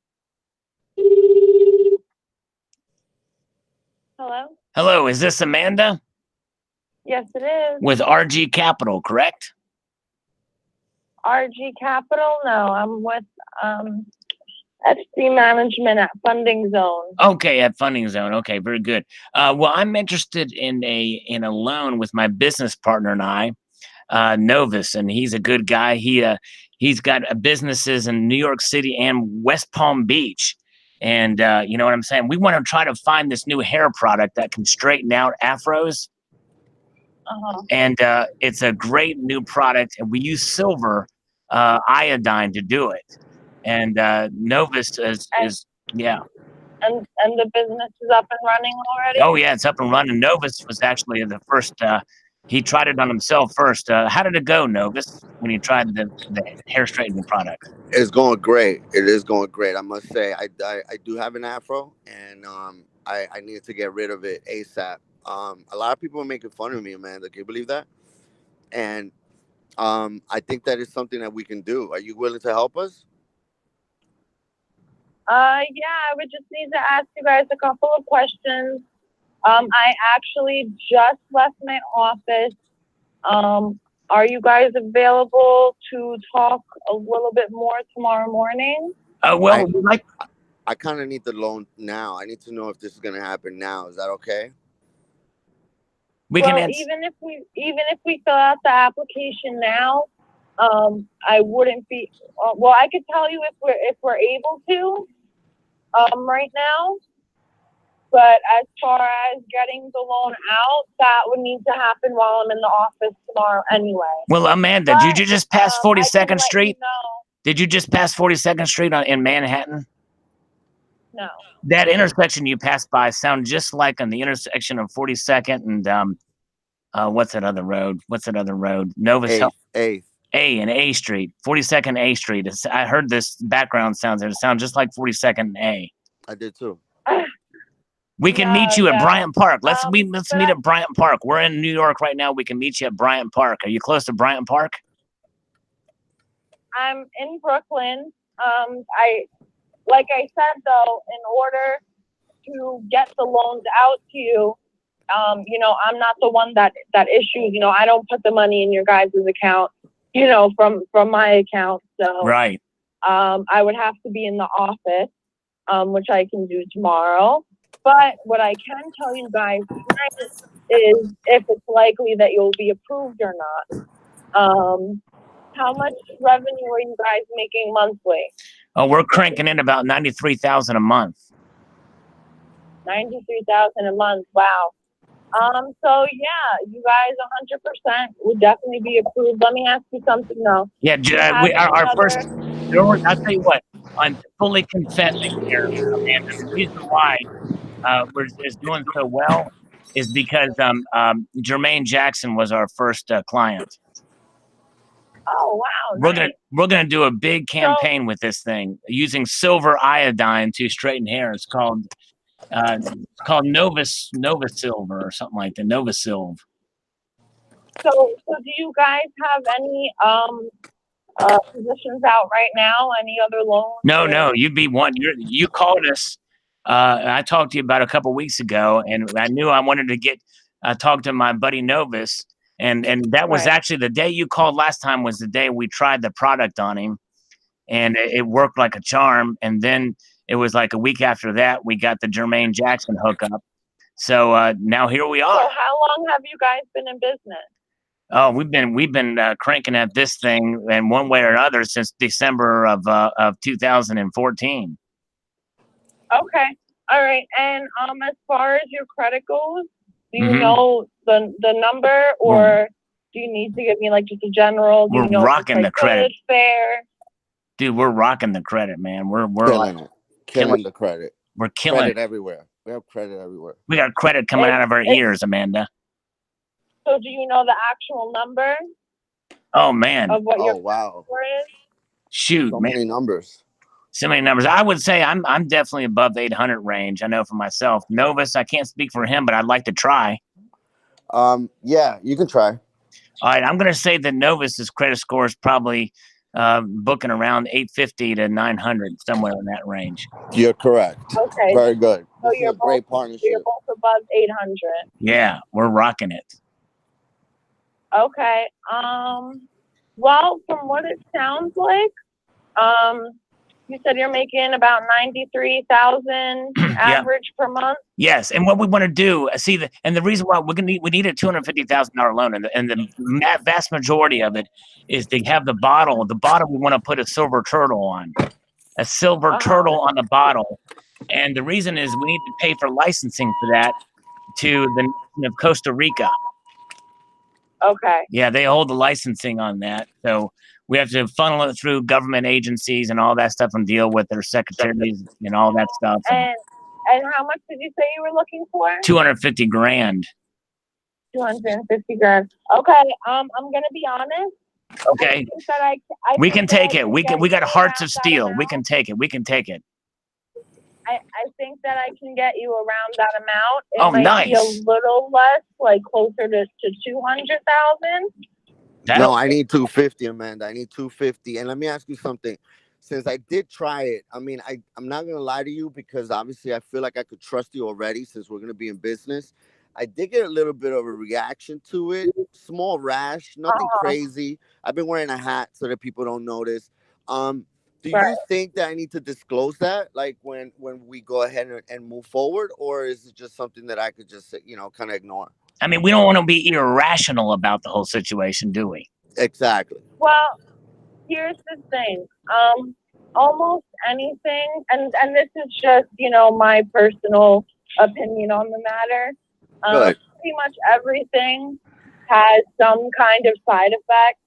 Hello? Hello, is this Amanda? Yes, it is. With RG Capital, correct? RG Capital? No, I'm with FC Management at Funding Zone. Okay, at Funding Zone. Okay, very good. Well, I'm interested in a loan with my business partner and I, Novus, and he's a good guy. He's got businesses in New York City and West Palm Beach. And you know what I'm saying? We want to try to find this new hair product that can straighten out afros. And it's a great new product. And we use silver iodine to do it. And Novus is yeah. And the business is up and running already? Oh yeah, it's up and running. Novus was actually the first He tried it on himself first. How did it go, Novus, when you tried the hair straightening product? It's going great. It is going great. I must say, I do have an afro, and I need to get rid of it ASAP. A lot of people are making fun of me, Amanda. Can you believe that? And I think that is something that we can do. Are you willing to help us? Yeah, I would just need to ask you guys a couple of questions. I actually just left my office. Are you guys available to talk a little bit more tomorrow morning? Well, I kind of need the loan now. I need to know if this is going to happen now. Is that okay? Even if we fill out the application now, I wouldn't be. Well, I could tell you if we're able to, right now. But as far as getting the loan out, that would need to happen while I'm in the office tomorrow anyway. Well, Amanda, did you just pass 42nd Street? You know. Did you just pass 42nd Street in Manhattan? No. That intersection you passed by sounds just like on the intersection of 42nd and what's that other road? Novus. A and A Street. 42nd A Street. I heard this background sounds. It sounds just like 42nd A. I did too. We can meet you at Bryant Park. Let's meet at Bryant Park. We're in New York right now. We can meet you at Bryant Park. Are you close to Bryant Park? I'm in Brooklyn. Like I said though, in order to get the loans out to you, you know, I'm not the one that issues. You know, I don't put the money in your guys' account. You know, from my account. So right. I would have to be in the office, which I can do tomorrow. But what I can tell you guys tonight is if it's likely that you'll be approved or not. How much revenue are you guys making monthly? Oh, we're cranking in about 93,000 a month. 93,000 a month. Wow. So yeah, you guys 100% would definitely be approved. Let me ask you something though. Yeah, our first. I'll tell you what. I'm fully confessing here, Amanda. The reason why is doing so well is because Jermaine Jackson was our first client. Oh wow! We're gonna do a big campaign with this thing using silver iodine to straighten hair. It's called Novus Silver or something like that. Novus Silver. So do you guys have any positions out right now? Any other loans? No. You'd be one. You called us. I talked to you about a couple weeks ago, and I knew I wanted to get talk to my buddy Novus, and that was actually the day you called last time. Was the day we tried the product on him, and it worked like a charm. And then it was like a week after that we got the Jermaine Jackson hookup. So now here we are. So how long have you guys been in business? Oh, we've been cranking at this thing in one way or another since December of 2014. Okay, all right. And as far as your credit goes, do you know the number, or do you need to give me like just a general? We're rocking the credit. Fair. Dude, we're rocking the credit, man. We're killing the credit. We're killing credit everywhere. We have credit everywhere. We got credit coming out of our ears, Amanda. So do you know the actual number? Oh man. Of what your wow. Is? Shoot, so man. many numbers. So many numbers. I would say I'm definitely above the 800 range. I know for myself. Novus, I can't speak for him, but I'd like to try. Yeah, you can try. All right, I'm going to say that Novus's credit score is probably booking around 850 to 900, somewhere in that range. You're correct. Okay. Very good. So you're a great partnership. You're both above 800. Yeah, we're rocking it. Okay. Well, from what it sounds like, you said you're making about 93,000 average per month. Yes, and what we want to do, the reason why we need a $250,000 loan, and the vast majority of it is to have the bottle. The bottle we want to put a silver turtle on, a silver turtle on the bottle, and the reason is we need to pay for licensing for that to the nation of Costa Rica. Okay. Yeah, they hold the licensing on that, so we have to funnel it through government agencies and all that stuff and deal with their secretaries and all that stuff. And how much did you say you were looking for? 250 grand. 250 grand. Okay. I'm gonna be honest. Okay. I think that We can take it. We got hearts of that steel. We amount. can take it. We can take it. I think that I can get you around that amount. It Oh, might be a nice. little less, like closer to 200,000. No, I need 250, Amanda. I need 250. And let me ask you something. Since I did try it, I mean, I'm not gonna lie to you because obviously I feel like I could trust you already since we're gonna be in business. I did get a little bit of a reaction to it. Small rash, nothing crazy. I've been wearing a hat so that people don't notice. Do Right. you think that I need to disclose that, like when we go ahead and move forward, or is it just something that I could just kind of ignore? I mean, we don't want to be irrational about the whole situation, do we? Exactly. Well, here's the thing. Almost anything, and this is just my personal opinion on the matter. Good. Pretty much everything has some kind of side effect.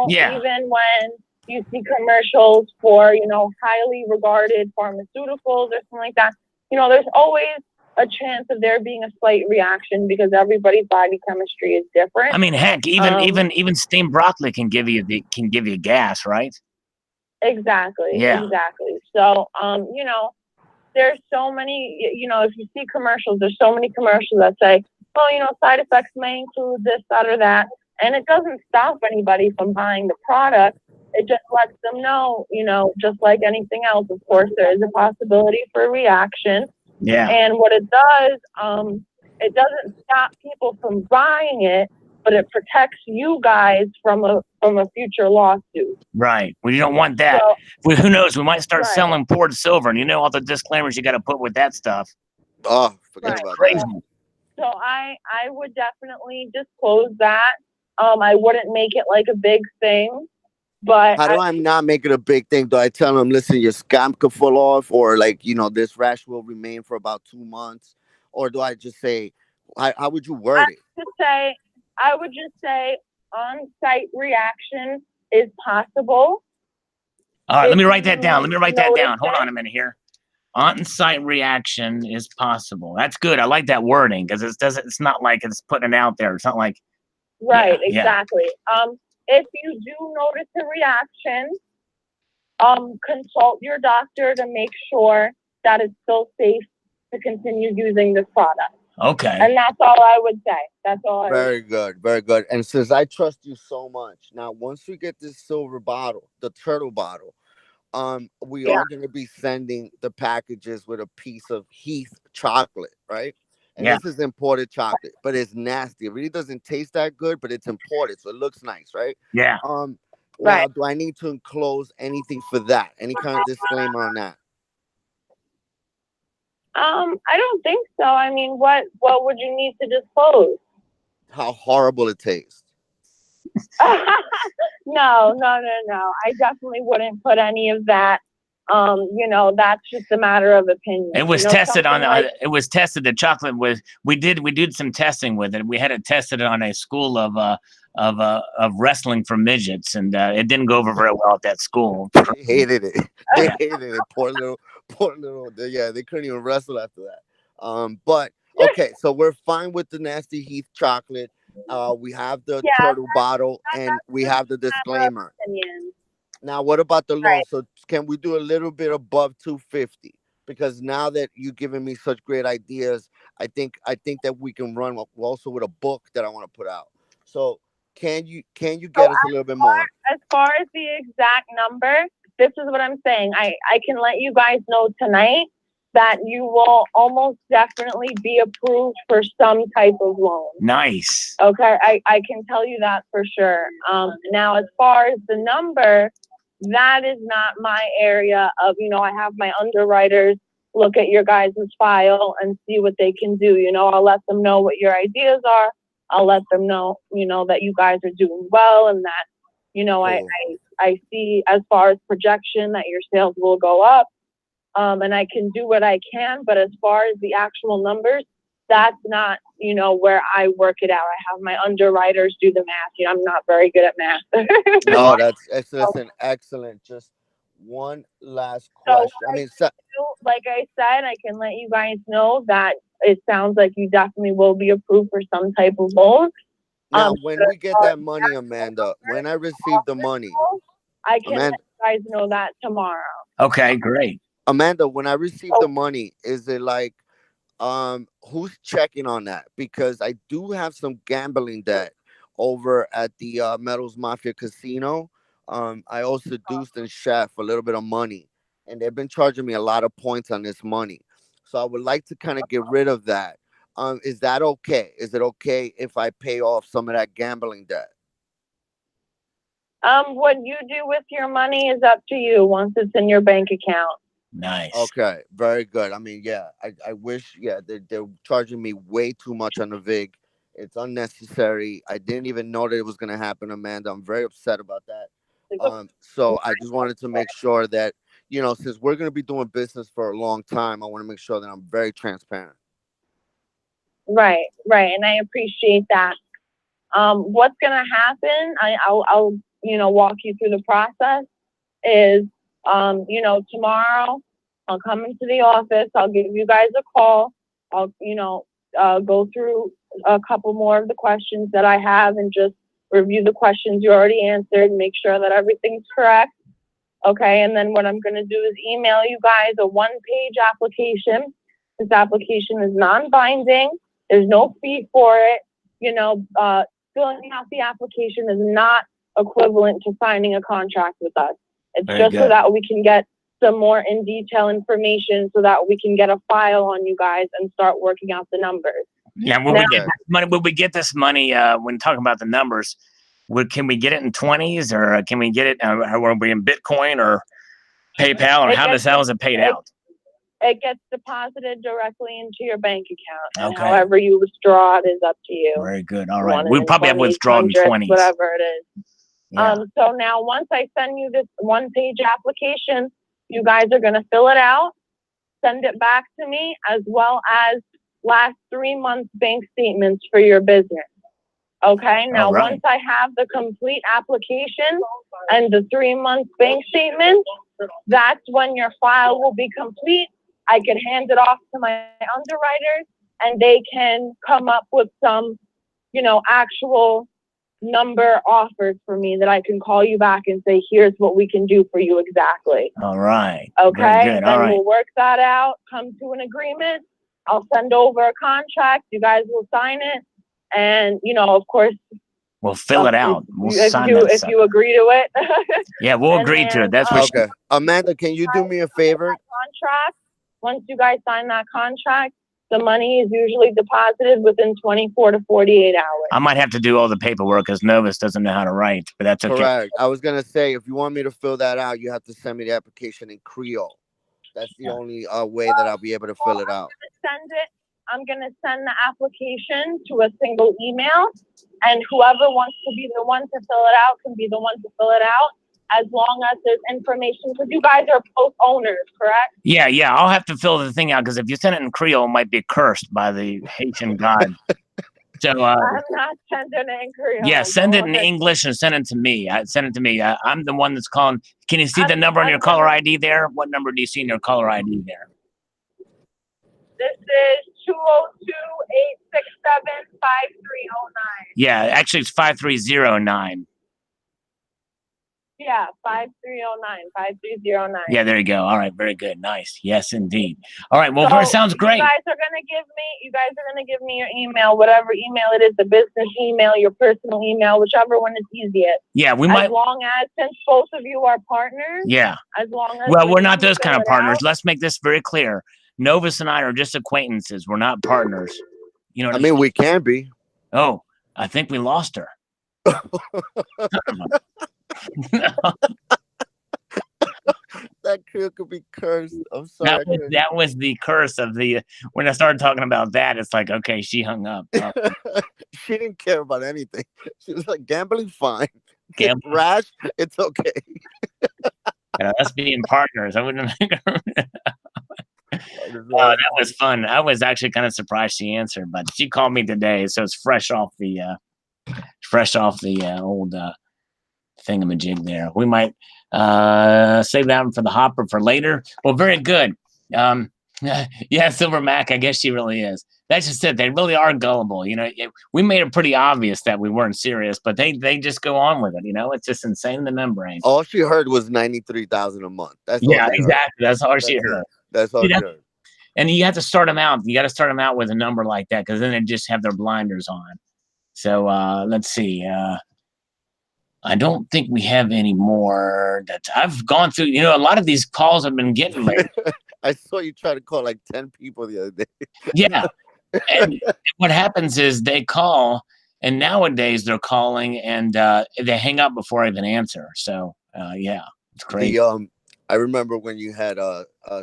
Yeah. Even when you see commercials for highly regarded pharmaceuticals or something like that, there's always a chance of there being a slight reaction because everybody's body chemistry is different. I mean, heck, even steamed broccoli can give you gas, right? Exactly. Yeah. Exactly. So, there's so many, if you see commercials, there's so many commercials that say, well, side effects may include this, that, or that. And it doesn't stop anybody from buying the product. It just lets them know, just like anything else, of course, there is a possibility for a reaction. Yeah. And what it does, it doesn't stop people from buying it, but it protects you guys from a future lawsuit. Right. Well, you don't want that. So, Who knows? We might start right. selling poured silver, and all the disclaimers you got to put with that stuff. Oh, forget Right. about Crazy. that. So I would definitely disclose that. I wouldn't make it like a big thing, but How do I not make it a big thing? Do I tell them, listen, your scam could fall off, or like this rash will remain for about 2 months, or do I just say, how would you word it? I would just say on-site reaction is possible. All right, If let me write that down. you Hold notice on a minute here. On-site reaction is possible. That's good. I like that wording because it's not like it's putting it out there. It's not like Right, yeah. exactly. If you do notice a reaction, consult your doctor to make sure that it's still safe to continue using this product. Okay. And that's all I would say. That's all I would Very good, very good. And since I trust you so much, now once we get this silver bottle, the turtle bottle, we are going to be sending the packages with a piece of Heath chocolate, right? And this is imported chocolate, but it's nasty. It really doesn't taste that good, but it's imported, so it looks nice, right? Yeah. Now, do I need to enclose anything for that? Any kind of disclaimer on that? I don't think so. I mean, what would you need to disclose? How horrible it tastes. No. I definitely wouldn't put any of that. That's just a matter of opinion. It was tested on. It was tested. The chocolate was. We did some testing with it. We had it tested on a school of wrestling for midgets, and it didn't go over very well at that school. They hated it. They hated it. Poor little. Yeah, they couldn't even wrestle after that. But okay, so we're fine with the nasty Heath chocolate. We have the turtle bottle, and we have the disclaimer. Now, what about the loan? So can we do a little bit above 250? Because now that you've given me such great ideas, I think that we can run also with a book that I want to put out. So can you get us a little bit more? As far as the exact number, this is what I'm saying. I can let you guys know tonight that you will almost definitely be approved for some type of loan. Nice. Okay, I can tell you that for sure. Now, as far as the number, that is not my area of, I have my underwriters look at your guys' file and see what they can do. I'll let them know what your ideas are. I'll let them know, that you guys are doing well and that, cool. I see as far as projection that your sales will go up. And I can do what I can, but as far as the actual numbers, that's not, where I work it out. I have my underwriters do the math. I'm not very good at math. No, that's excellent. Excellent. Just one last question. like I said, I can let you guys know that it sounds like you definitely will be approved for some type of loan. Now, when we get that money, Amanda, when I receive the money, I can Amanda, let you guys know that tomorrow. Okay, great. Amanda, when I receive the money, is it like, who's checking on that? Because I do have some gambling debt over at the Metals Mafia Casino. I also seduced and chef a little bit of money, and they've been charging me a lot of points on this money. So I would like to kind of get rid of that. Is that okay? Is it okay if I pay off some of that gambling debt? What you do with your money is up to you once it's in your bank account. Nice. Okay, very good. I mean, yeah, I wish, yeah, they're charging me way too much on the VIG. It's unnecessary. I didn't even know that it was going to happen, Amanda. I'm very upset about that. So I just wanted to make sure that, since we're going to be doing business for a long time, I want to make sure that I'm very transparent. Right. And I appreciate that. What's going to happen, I'll walk you through the process is, tomorrow I'll come into the office. I'll give you guys a call. I'll, go through a couple more of the questions that I have and just review the questions you already answered, make sure that everything's correct. Okay. And then what I'm going to do is email you guys a 1-page application. This application is non-binding. There's no fee for it. Filling out the application is not equivalent to signing a contract with us. It's Very just good. so that we can get some more in detail information so that we can get a file on you guys and start working out the numbers. Yeah, when we get this money, when talking about the numbers, can we get it in 20s or can we get it, are we in Bitcoin or PayPal, or how is it paid out? It gets deposited directly into your bank account. And Okay. however you withdraw it is up to you. Very good. All right. We'll probably have withdrawn in 20s. Whatever it is. Yeah. So now once I send you this 1-page application, you guys are going to fill it out, send it back to me, as well as last 3 months bank statements for your business. Okay. Now, once I have the complete application and the 3 month bank statement, that's when your file will be complete. I can hand it off to my underwriters and they can come up with some, actual number offers for me that I can call you back and say, here's what we can do for you exactly. All right. Okay. Very good. Then we'll work that out, come to an agreement. I'll send over a contract. You guys will sign it. And, of course, we'll fill it out. We'll sign if you agree to it. Yeah, we'll agree to it. That's what. Okay. Amanda, can you do me a favor? Contract. Once you guys sign that contract, the money is usually deposited within 24 to 48 hours. I might have to do all the paperwork because Novus doesn't know how to write, but that's okay. Correct. I was going to say, if you want me to fill that out, you have to send me the application in Creole. That's the only way that I'll be able to fill it out. I'm going to send the application to a single email, and whoever wants to be the one to fill it out can be the one to fill it out, as long as there's information, because you guys are both owners, correct? Yeah. I'll have to fill the thing out because if you send it in Creole, it might be cursed by the Haitian God. So I'm not sending it in Creole. Yeah, send it in English and send it to me. Send it to me. I'm the one that's calling. Can you see the number on your caller ID there? What number do you see in your caller ID there? This is 202-867-5309. Yeah, actually it's 5309. Yeah, 5309, 5309. Yeah, there you go. All right, very good. Nice. Yes, indeed. All right, well, sounds great. You guys are gonna give me your email, whatever email it is, the business email, your personal email, whichever one is easiest. Yeah, as long as, since both of you are partners. Yeah. As long as. Well, we're not those kind of partners. Let's make this very clear. Novus and I are just acquaintances. We're not partners. You know what I mean, we can be. Oh, I think we lost her. That could be cursed. I'm sorry. That was the curse of the. When I started talking about that, it's like, okay, she hung up. She didn't care about anything. She was like, gambling, fine. Gambling. Rash, it's okay. Us being partners, I wouldn't. Oh, that was fun. I was actually kind of surprised she answered, but she called me today, so it's fresh off the old thingamajig there. We might save that one for the hopper for later. Well, very good. Yeah, Silver Mac, I guess she really is. That's just it. They really are gullible. We made it pretty obvious that we weren't serious, but they just go on with it. It's just insane in the membrane. All she heard was 93,000 a month. That's all Yeah, she heard. exactly. That's all she That's heard. it. That's all she heard. And you have to start them out. You got to start them out with a number like that because then they just have their blinders on. So let's see. I don't think we have any more that I've gone through. A lot of these calls I've been getting lately. I saw you try to call like 10 people the other day. Yeah. And what happens is they call, and nowadays they're calling and they hang up before I even answer. So yeah, it's crazy. I remember when you had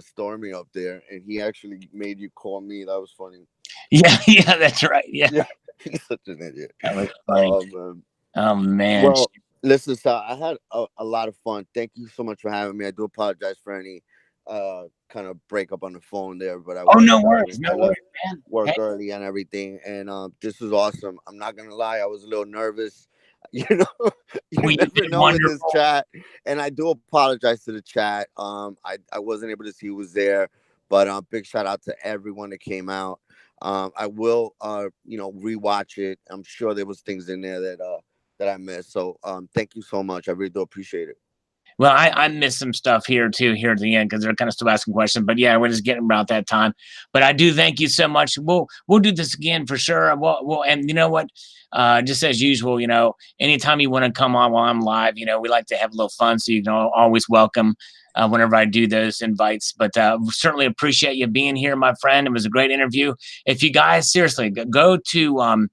Stormy up there, and he actually made you call me. That was funny. Yeah, that's right. Yeah. He's such an idiot. That was funny. Oh man. Well, listen, Sal, I had a lot of fun. Thank you so much for having me. I do apologize for any kind of breakup on the phone there, but no worries, man. Work early and everything, and this was awesome. I'm not gonna lie, I was a little nervous. You never know in this chat, and I do apologize to the chat. I wasn't able to see who was there, but big shout out to everyone that came out. I will rewatch it. I'm sure there was things in there that I missed. So thank you so much. I really do appreciate it. Well, I missed some stuff here too, here at the end, because they're kind of still asking questions. But yeah, we're just getting about that time. But I do thank you so much. We'll do this again for sure. And you know what? Just as usual, anytime you want to come on while I'm live, we like to have a little fun. So you can always welcome whenever I do those invites. But certainly appreciate you being here, my friend. It was a great interview. If you guys seriously go to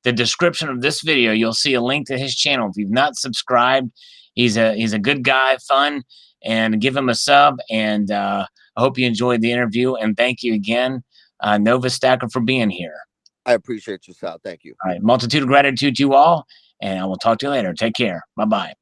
the description of this video, you'll see a link to his channel. If you've not subscribed, he's a good guy, fun, and give him a sub. And I hope you enjoyed the interview. And thank you again, Novus Stacker, for being here. I appreciate you, Sal. Thank you. All right. Multitude of gratitude to you all. And I will talk to you later. Take care. Bye-bye.